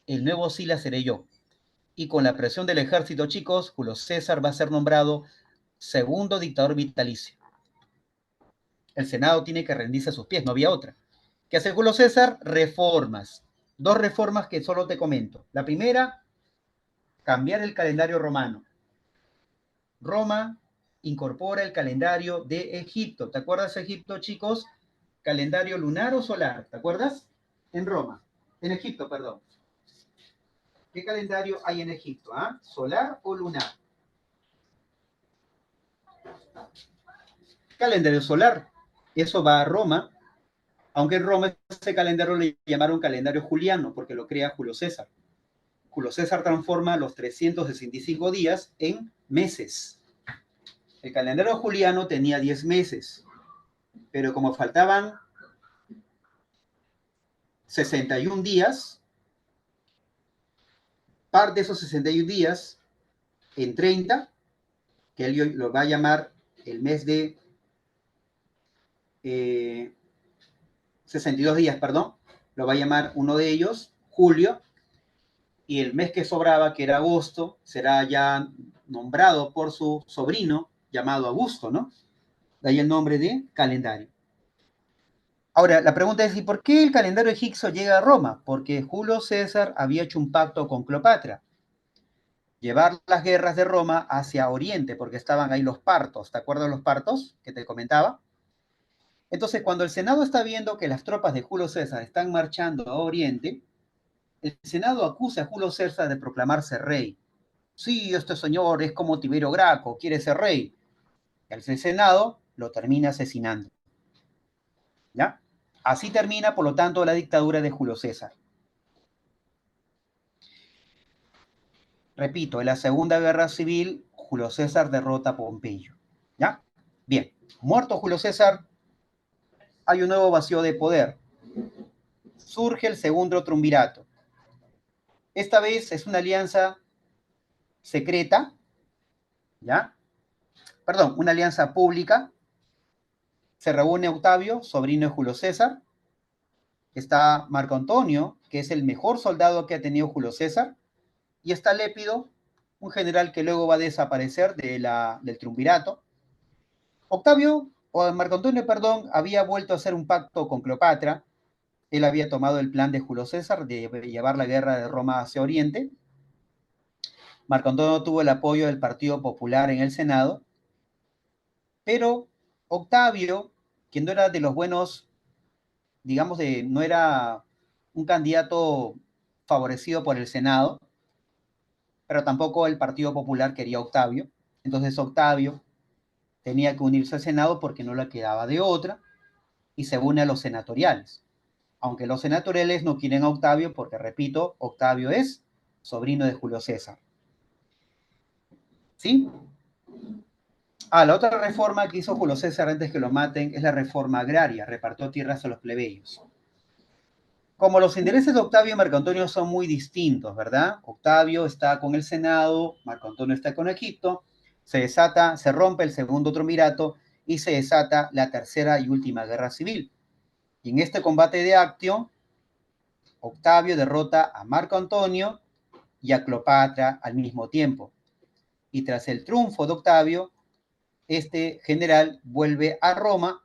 El nuevo Sila seré yo. Y con la presión del ejército, chicos, Julio César va a ser nombrado segundo dictador vitalicio. El Senado tiene que rendirse a sus pies, no había otra. ¿Qué hace Julio César? Reformas. Dos reformas que solo te comento. La primera, cambiar el calendario romano. Roma incorpora el calendario de Egipto. ¿Te acuerdas de Egipto, chicos? ¿Calendario lunar o solar? ¿Te acuerdas? En Roma. En Egipto, perdón. ¿Qué calendario hay en Egipto? ¿Ah? ¿Solar o lunar? Calendario solar. Eso va a Roma, aunque en Roma ese calendario le llamaron calendario juliano porque lo crea Julio César. Julio César transforma los 365 días en meses. El calendario juliano tenía 10 meses, pero como faltaban 61 días, parte de esos 61 días en 30, que él lo va a llamar el mes de 62 días, perdón, lo va a llamar uno de ellos, julio, y el mes que sobraba, que era agosto, será ya nombrado por su sobrino llamado Augusto, ¿no? De ahí el nombre de calendario. Ahora, la pregunta es, ¿y por qué el calendario egipcio llega a Roma? Porque Julio César había hecho un pacto con Cleopatra, llevar las guerras de Roma hacia Oriente, porque estaban ahí los partos, ¿te acuerdas de los partos que te comentaba? Entonces, cuando el Senado está viendo que las tropas de Julio César están marchando a Oriente, el Senado acusa a Julio César de proclamarse rey. Sí, este señor es como Tiberio Graco, quiere ser rey. El Senado lo termina asesinando. ¿Ya? Así termina, por lo tanto, la dictadura de Julio César. Repito, en la Segunda Guerra Civil, Julio César derrota a Pompeyo. ¿Ya? Bien, muerto Julio César, hay un nuevo vacío de poder. Surge el segundo triunvirato. Esta vez es una alianza secreta, ¿ya? Perdón, una alianza pública. Se reúne Octavio, sobrino de Julio César. Está Marco Antonio, que es el mejor soldado que ha tenido Julio César. Y está Lépido, un general que luego va a desaparecer del triunvirato. Octavio, o Marco Antonio, perdón, había vuelto a hacer un pacto con Cleopatra. Él había tomado el plan de Julio César de llevar la guerra de Roma hacia Oriente. Marco Antonio tuvo el apoyo del Partido Popular en el Senado, pero Octavio, quien no era de los buenos, digamos, no era un candidato favorecido por el Senado, pero tampoco el Partido Popular quería a Octavio. Entonces Octavio tenía que unirse al Senado porque no le quedaba de otra y se une a los senatoriales. Aunque los senatoriales no quieren a Octavio porque, repito, Octavio es sobrino de Julio César. ¿Sí? La otra reforma que hizo Julio César antes que lo maten es la reforma agraria, repartió tierras a los plebeyos. Como los intereses de Octavio y Marco Antonio son muy distintos, ¿verdad? Octavio está con el Senado, Marco Antonio está con Egipto, se rompe el segundo triunvirato y se desata la tercera y última guerra civil. Y en este combate de Actio, Octavio derrota a Marco Antonio y a Cleopatra al mismo tiempo. Y tras el triunfo de Octavio, este general vuelve a Roma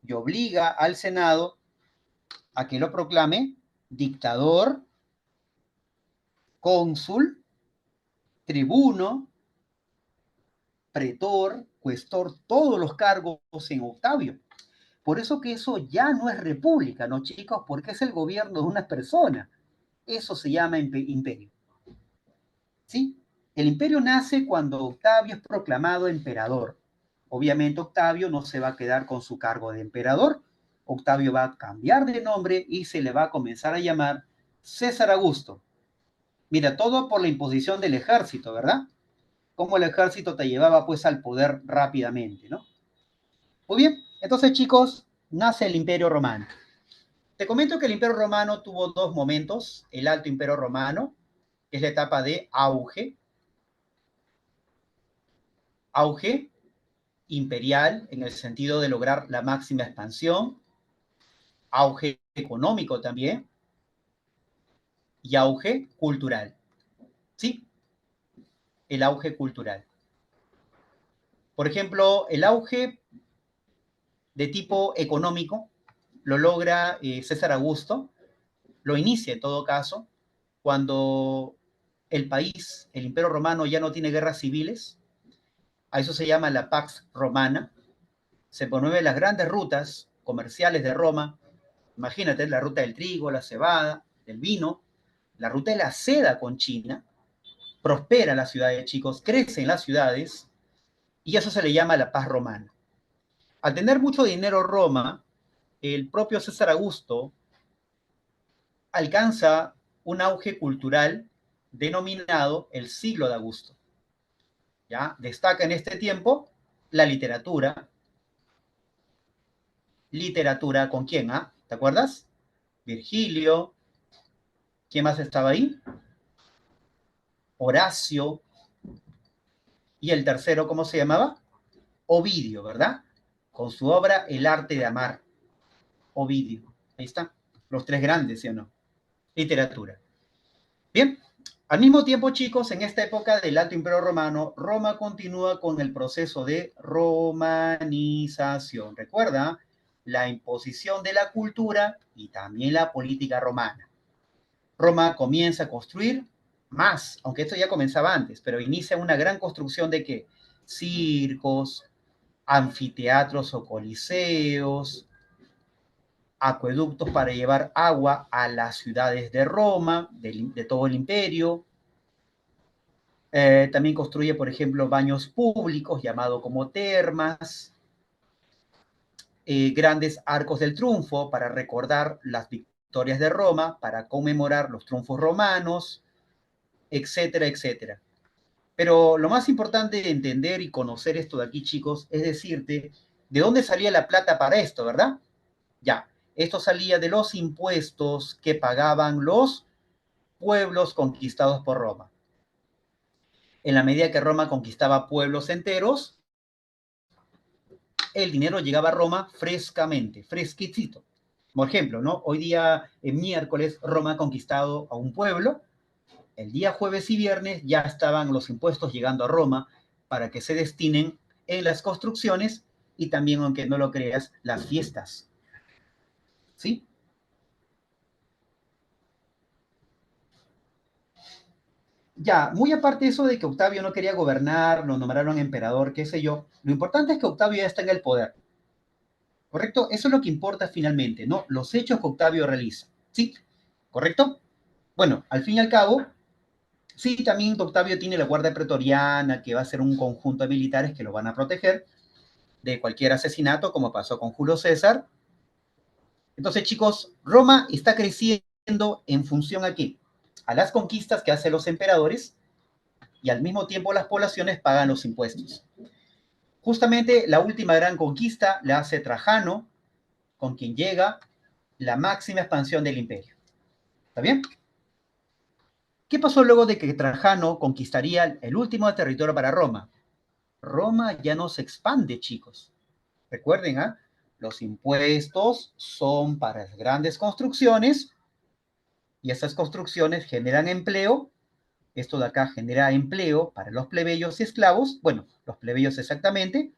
y obliga al Senado a que lo proclame dictador, cónsul, tribuno, pretor, cuestor, todos los cargos en Octavio. Por eso que eso ya no es república, ¿no, chicos? Porque es el gobierno de una persona. Eso se llama imperio. ¿Sí? El imperio nace cuando Octavio es proclamado emperador. Obviamente Octavio no se va a quedar con su cargo de emperador. Octavio va a cambiar de nombre y se le va a comenzar a llamar César Augusto. Mira, todo por la imposición del ejército, ¿verdad? Cómo el ejército te llevaba pues al poder rápidamente, ¿no? Muy bien, entonces chicos, nace el Imperio Romano. Te comento que el Imperio Romano tuvo dos momentos, el Alto Imperio Romano, que es la etapa de auge imperial en el sentido de lograr la máxima expansión, auge económico también y auge cultural. ¿Sí? El auge cultural. Por ejemplo, el auge de tipo económico lo logra César Augusto, lo inicia en todo caso, cuando el país, el Imperio Romano, ya no tiene guerras civiles. A eso se llama la Pax Romana. Se promueven las grandes rutas comerciales de Roma. Imagínate, la ruta del trigo, la cebada, del vino, la ruta de la seda con China. Prospera las ciudades, chicos, crecen las ciudades, y eso se le llama la paz romana. Al tener mucho dinero Roma, el propio César Augusto alcanza un auge cultural denominado el siglo de Augusto. ¿Ya? Destaca en este tiempo la literatura. ¿Literatura con quién? Ah? ¿Te acuerdas? Virgilio. ¿Quién más estaba ahí? Horacio. Y el tercero, ¿cómo se llamaba? Ovidio, ¿verdad? Con su obra El arte de amar. Ovidio. Ahí está. Los tres grandes, ¿sí o no? Literatura. Bien, al mismo tiempo, chicos, en esta época del Alto Imperio Romano, Roma continúa con el proceso de romanización. Recuerda, la imposición de la cultura y también la política romana. Roma comienza a construir más, aunque esto ya comenzaba antes, pero inicia una gran construcción de ¿qué? Circos, anfiteatros o coliseos, acueductos para llevar agua a las ciudades de Roma, de todo el imperio. También construye, por ejemplo, baños públicos, llamados como termas, grandes arcos del triunfo para recordar las victorias de Roma, para conmemorar los triunfos romanos, etcétera, etcétera. Pero lo más importante de entender y conocer esto de aquí, chicos, es decirte de dónde salía la plata para esto, ¿verdad? Ya, esto salía de los impuestos que pagaban los pueblos conquistados por Roma. En la medida que Roma conquistaba pueblos enteros, el dinero llegaba a Roma frescamente, fresquecito. Por ejemplo, ¿no? Hoy día, en miércoles, Roma ha conquistado a un pueblo. El día jueves y viernes ya estaban los impuestos llegando a Roma para que se destinen en las construcciones y también, aunque no lo creas, las fiestas. ¿Sí? Ya, muy aparte de eso de que Octavio no quería gobernar, lo nombraron emperador, qué sé yo, lo importante es que Octavio ya está en el poder, ¿correcto? Eso es lo que importa finalmente, ¿no? Los hechos que Octavio realiza, ¿sí? ¿Correcto? Bueno, al fin y al cabo, sí, también Octavio tiene la Guardia Pretoriana, que va a ser un conjunto de militares que lo van a proteger de cualquier asesinato, como pasó con Julio César. Entonces, chicos, Roma está creciendo en función a qué? A las conquistas que hacen los emperadores y al mismo tiempo las poblaciones pagan los impuestos. Justamente la última gran conquista la hace Trajano, con quien llega la máxima expansión del imperio. ¿Está bien? ¿Qué pasó luego de que Trajano conquistaría el último territorio para Roma? Roma ya no se expande, chicos. Recuerden, ¿ah? Los impuestos son para las grandes construcciones y esas construcciones generan empleo. Esto de acá genera empleo para los plebeyos y esclavos. Bueno, los plebeyos exactamente.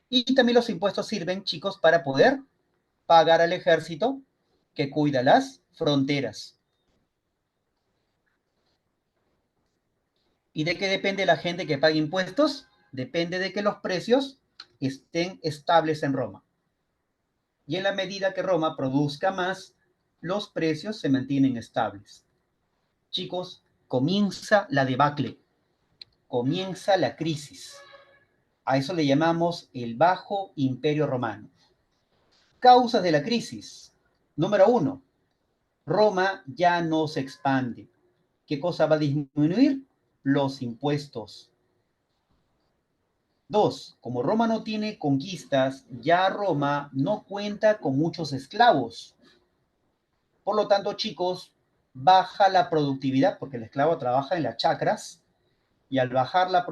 Y también los impuestos sirven, chicos, para poder pagar al ejército que cuida las fronteras. ¿Y de qué depende la gente que paga impuestos? Depende de que los precios estén estables en Roma. Y en la medida que Roma produzca más, los precios se mantienen estables. Chicos, comienza la debacle, comienza la crisis. A eso le llamamos el Bajo Imperio Romano. Causas de la crisis. Número uno, Roma ya no se expande. ¿Qué cosa va a disminuir? Los impuestos. Dos, como Roma no tiene conquistas, ya Roma no cuenta con muchos esclavos. Por lo tanto, chicos, baja la productividad, porque el esclavo trabaja en las chacras, y al bajar la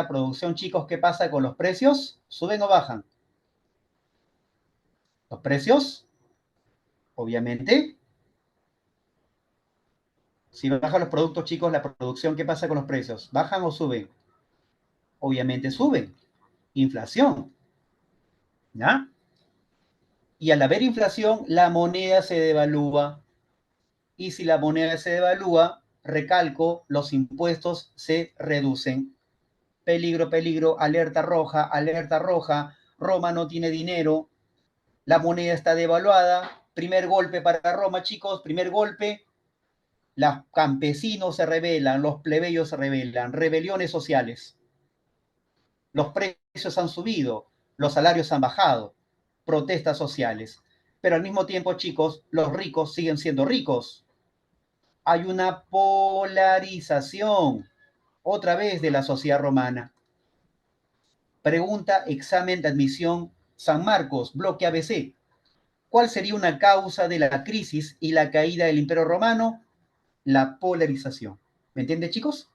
producción, chicos, ¿qué pasa con los precios? ¿Suben o bajan? Los precios, obviamente, si bajan los productos, chicos, la producción, ¿qué pasa con los precios? ¿Bajan o suben? Obviamente suben. Inflación. ¿ya? Y al haber inflación, la moneda se devalúa. Y si la moneda se devalúa, recalco, los impuestos se reducen. Peligro, peligro, alerta roja, Roma no tiene dinero, la moneda está devaluada, primer golpe para Roma, chicos, primer golpe, los campesinos se rebelan, los plebeyos se rebelan, rebeliones sociales, los precios han subido, los salarios han bajado, protestas sociales. Pero al mismo tiempo, chicos, los ricos siguen siendo ricos. Hay una polarización, otra vez, de la sociedad romana. Pregunta, examen de admisión, San Marcos, bloque ABC. ¿Cuál sería una causa de la crisis y la caída del Imperio Romano? La polarización. ¿Me entienden, chicos?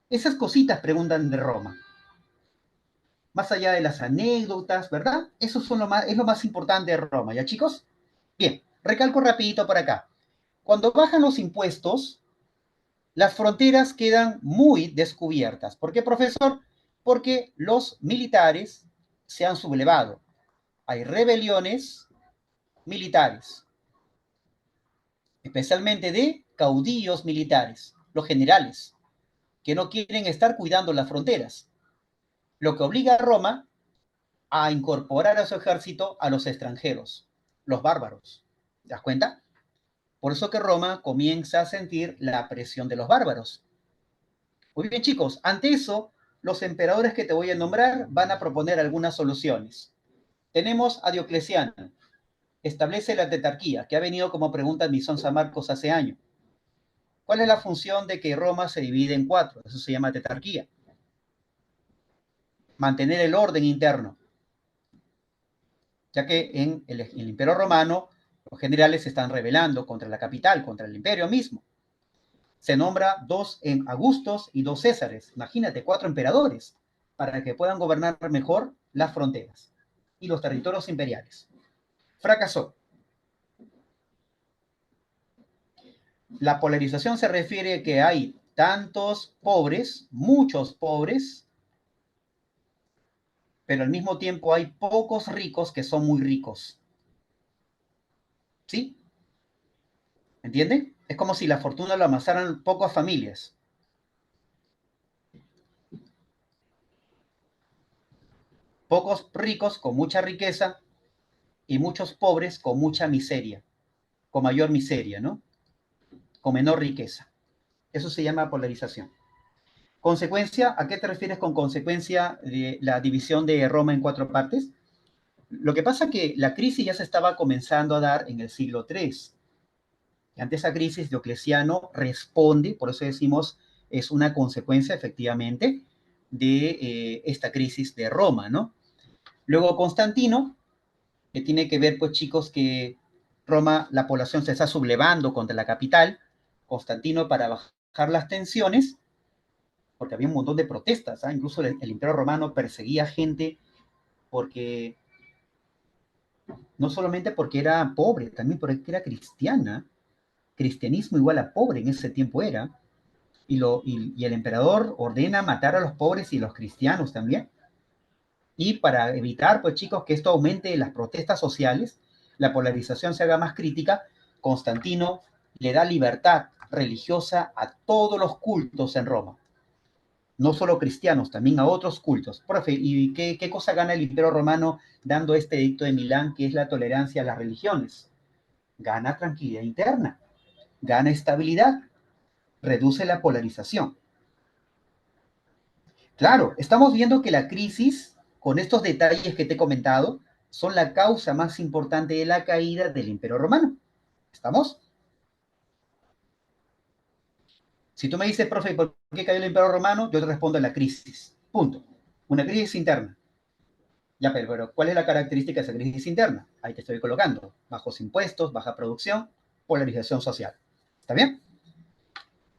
Esas cositas preguntan de Roma. Más allá de las anécdotas, ¿verdad? Eso es lo más importante de Roma, ¿ya, chicos? Bien, recalco rapidito por acá. Cuando bajan los impuestos, las fronteras quedan muy descubiertas. ¿Por qué, profesor? Porque los militares se han sublevado. Hay rebeliones militares, especialmente de caudillos militares, los generales, que no quieren estar cuidando las fronteras, lo que obliga a Roma a incorporar a su ejército a los extranjeros, los bárbaros. ¿Te das cuenta? Por eso que Roma comienza a sentir la presión de los bárbaros. Muy bien, chicos, ante eso, los emperadores que te voy a nombrar van a proponer algunas soluciones. Tenemos a Diocleciano, establece la tetrarquía, que ha venido como pregunta en Misión San Marcos hace años. ¿Cuál es la función de que Roma se divide en cuatro? Eso se llama tetrarquía. Mantener el orden interno, ya que en el Imperio Romano los generales se están rebelando contra la capital, contra el imperio mismo. Se nombra 2 Augustos y 2 Césares. Imagínate, 4 emperadores para que puedan gobernar mejor las fronteras y los territorios imperiales. Fracasó. La polarización se refiere a que hay tantos pobres, muchos pobres, pero al mismo tiempo hay pocos ricos que son muy ricos. ¿Sí? ¿Entienden? Es como si la fortuna lo amasaran pocas familias. Pocos ricos con mucha riqueza y muchos pobres con mucha miseria, con mayor miseria, ¿no? Con menor riqueza. Eso se llama polarización. Consecuencia, ¿a qué te refieres con consecuencia de la división de Roma en cuatro partes? Lo que pasa es que la crisis ya se estaba comenzando a dar en el siglo III. Ante esa crisis, Diocleciano responde, por eso decimos, es una consecuencia efectivamente de esta crisis de Roma, ¿no? Luego Constantino, que tiene que ver, pues chicos, que Roma, la población se está sublevando contra la capital. Constantino, para bajar las tensiones, porque había un montón de protestas, ¿eh? Incluso el Imperio Romano perseguía gente porque, no solamente porque era pobre, también porque era cristiana. Cristianismo igual a pobre en ese tiempo era. Y el emperador ordena matar a los pobres y a los cristianos también. Y para evitar, pues chicos, que esto aumente las protestas sociales, la polarización se haga más crítica, Constantino le da libertad religiosa a todos los cultos en Roma. No solo cristianos, también a otros cultos. Profe, ¿y qué cosa gana el Imperio Romano dando este edicto de Milán, que es la tolerancia a las religiones? Gana tranquilidad interna, gana estabilidad, reduce la polarización. Claro, estamos viendo que la crisis, con estos detalles que te he comentado, son la causa más importante de la caída del Imperio Romano. ¿Estamos? Si tú me dices, profe, ¿por qué cayó el Imperio Romano? Yo te respondo la crisis. Punto. Una crisis interna. Ya, pero ¿cuál es la característica de esa crisis interna? Ahí te estoy colocando. Bajos impuestos, baja producción, polarización social. ¿Está bien?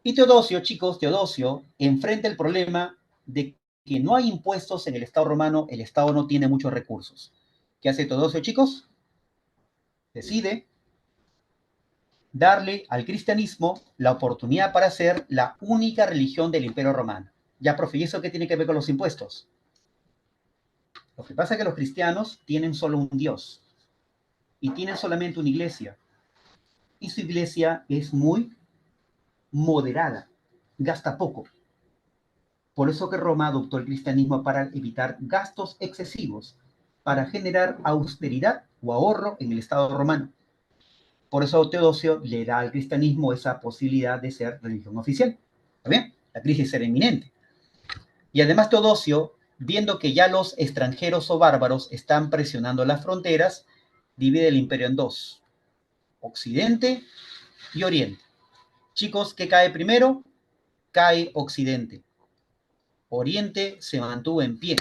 Y Teodosio, chicos, Teodosio enfrenta el problema de que no hay impuestos en el Estado romano, el Estado no tiene muchos recursos. ¿Qué hace Teodosio, chicos? Decide darle al cristianismo la oportunidad para ser la única religión del Imperio Romano. Ya, profe, ¿y eso qué tiene que ver con los impuestos? Lo que pasa es que los cristianos tienen solo un Dios y tienen solamente una iglesia. Y su iglesia es muy moderada, gasta poco. Por eso que Roma adoptó el cristianismo para evitar gastos excesivos, para generar austeridad o ahorro en el Estado romano. Por eso Teodosio le da al cristianismo esa posibilidad de ser religión oficial. ¿Está bien? La crisis era inminente. Y además Teodosio, viendo que ya los extranjeros o bárbaros están presionando las fronteras, divide el imperio en dos, Occidente y Oriente. Chicos, ¿qué cae primero? Cae Occidente. Oriente se mantuvo en pie.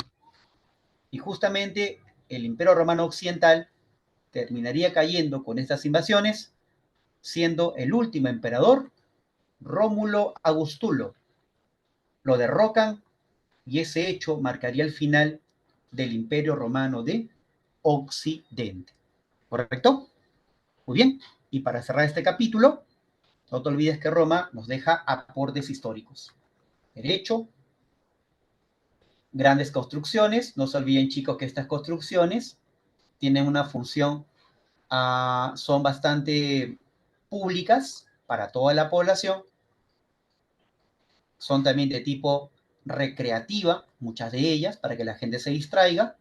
Y justamente el imperio romano occidental terminaría cayendo con estas invasiones, siendo el último emperador Rómulo Augustulo. Lo derrocan y ese hecho marcaría el final del imperio romano de Occidente. ¿Correcto? Muy bien. Y para cerrar este capítulo, no te olvides que Roma nos deja aportes históricos. Derecho, grandes construcciones. No se olviden, chicos, que estas construcciones tienen una función, son bastante públicas para toda la población. Son también de tipo recreativa, muchas de ellas, para que la gente se distraiga.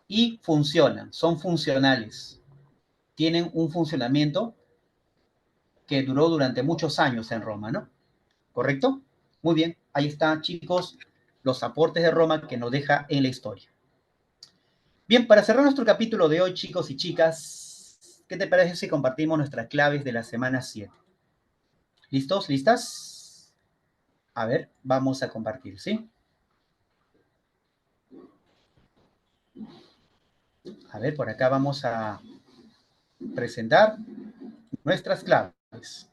Y funcionan, son funcionales. Tienen un funcionamiento que duró durante muchos años en Roma, ¿no? ¿Correcto? Muy bien, ahí están, chicos, los aportes de Roma que nos deja en la historia. Bien, para cerrar nuestro capítulo de hoy, chicos y chicas, ¿qué te parece si compartimos nuestras claves de la semana 7? ¿Listos? ¿Listas? A ver, vamos a compartir, ¿sí? A ver, por acá vamos a presentar nuestras claves.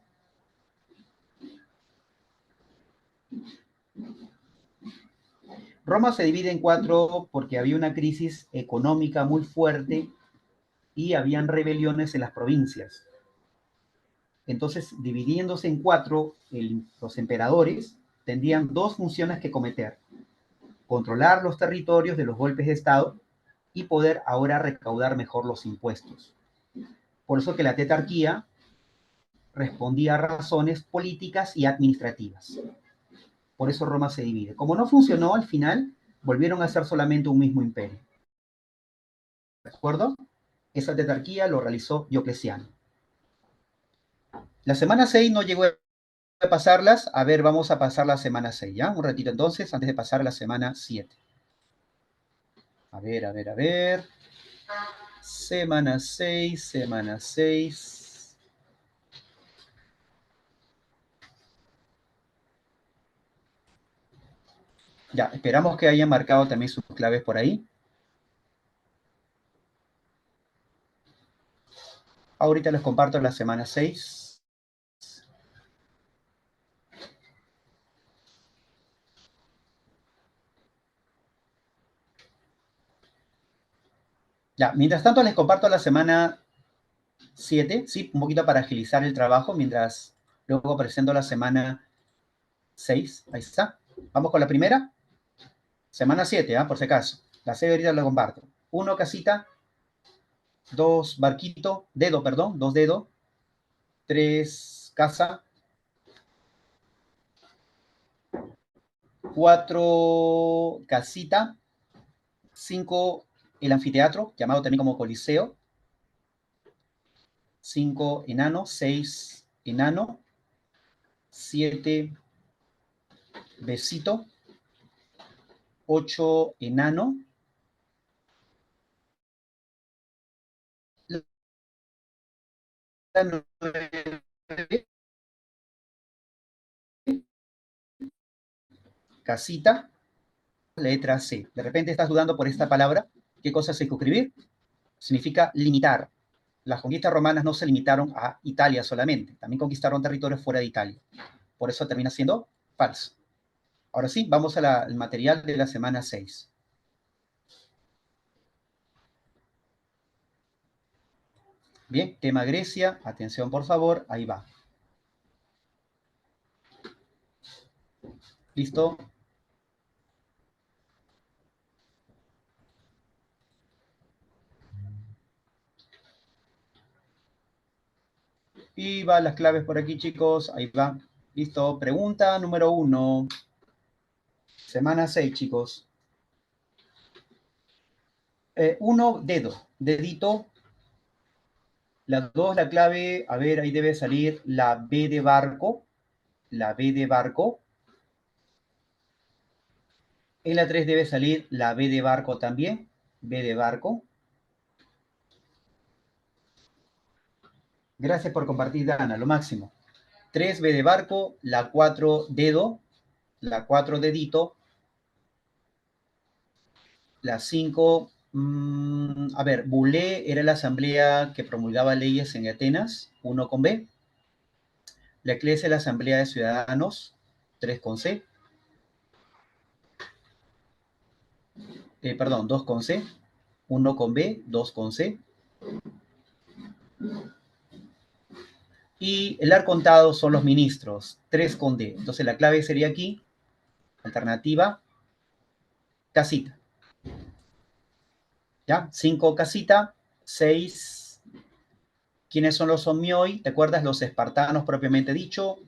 Roma se divide en cuatro porque había una crisis económica muy fuerte y habían rebeliones en las provincias. Entonces, dividiéndose en cuatro, los emperadores tendrían dos funciones que cometer: controlar los territorios de los golpes de Estado y poder ahora recaudar mejor los impuestos. Por eso que la tetrarquía respondía a razones políticas y administrativas. Por eso Roma se divide. Como no funcionó, al final volvieron a ser solamente un mismo imperio. ¿De acuerdo? Esa tetrarquía lo realizó Diocleciano. La semana 6 no llegó a pasarlas. A ver, vamos a pasar la semana 6, ¿ya? Un ratito entonces, antes de pasar a la semana 7. A ver, a ver, a ver. Semana 6, semana 6. Ya, esperamos que hayan marcado también sus claves por ahí. Ahorita les comparto la semana 6. Ya, mientras tanto les comparto la semana 7, ¿sí? Un poquito para agilizar el trabajo, mientras luego presento la semana 6. Ahí está. Vamos con la primera. Semana 7, por si acaso. La 6 ahorita la comparto. 1 casita, 2 barquito, dedo, perdón, 2 dedos, 3 casa, 4 casita, 5 el anfiteatro, llamado también como coliseo, 5 enano, 6 enano, 7 besito, 8 enano, la 9 casita, letra C. De repente estás dudando por esta palabra. ¿Qué cosa se escribir? Significa limitar. Las conquistas romanas no se limitaron a Italia solamente, también conquistaron territorios fuera de Italia. Por eso termina siendo falso. Ahora sí, vamos al material de la semana 6. Bien, tema Grecia, atención por favor, ahí va. ¿Listo? Y van las claves por aquí, chicos. Ahí va. Listo. Pregunta número 1. Semana 6, chicos. 1, dedo. Dedito. La 2, la clave. A ver, ahí debe salir la B de barco. La B de barco. En la 3 debe salir la B de barco también. B de barco. Gracias por compartir, Dana. Lo máximo. 3, B de barco. La 4, dedo. La 4, dedito. La 5, a ver, Boulé era la asamblea que promulgaba leyes en Atenas, 1 con B. La Eclesia, la asamblea de ciudadanos, 3 con C. Perdón, 2 con C. 1 con B, 2 con C. Y el arcontado son los ministros, 3 con D. Entonces la clave sería aquí, alternativa, casita. ¿Ya? 5 casita, 6. ¿Quiénes son los Omioi? ¿Te acuerdas? Los espartanos propiamente dicho,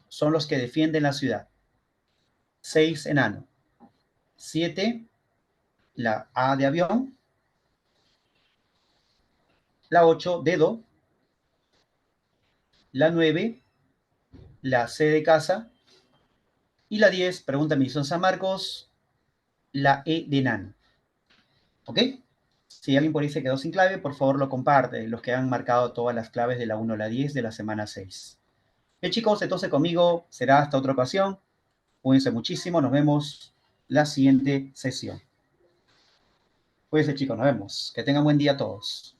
son los que defienden la ciudad. 6, enano. 7, la A de avión. La 8, dedo. La 9, la C de casa. Y la 10, pregunta Misión San Marcos, la E de enano. ¿Ok? Si alguien por ahí se quedó sin clave, por favor lo comparte. Los que han marcado todas las claves de la 1 a la 10 de la semana 6. Bien, chicos, entonces conmigo será hasta otra ocasión. Cuídense muchísimo. Nos vemos la siguiente sesión. Cuídense, chicos. Nos vemos. Que tengan buen día a todos.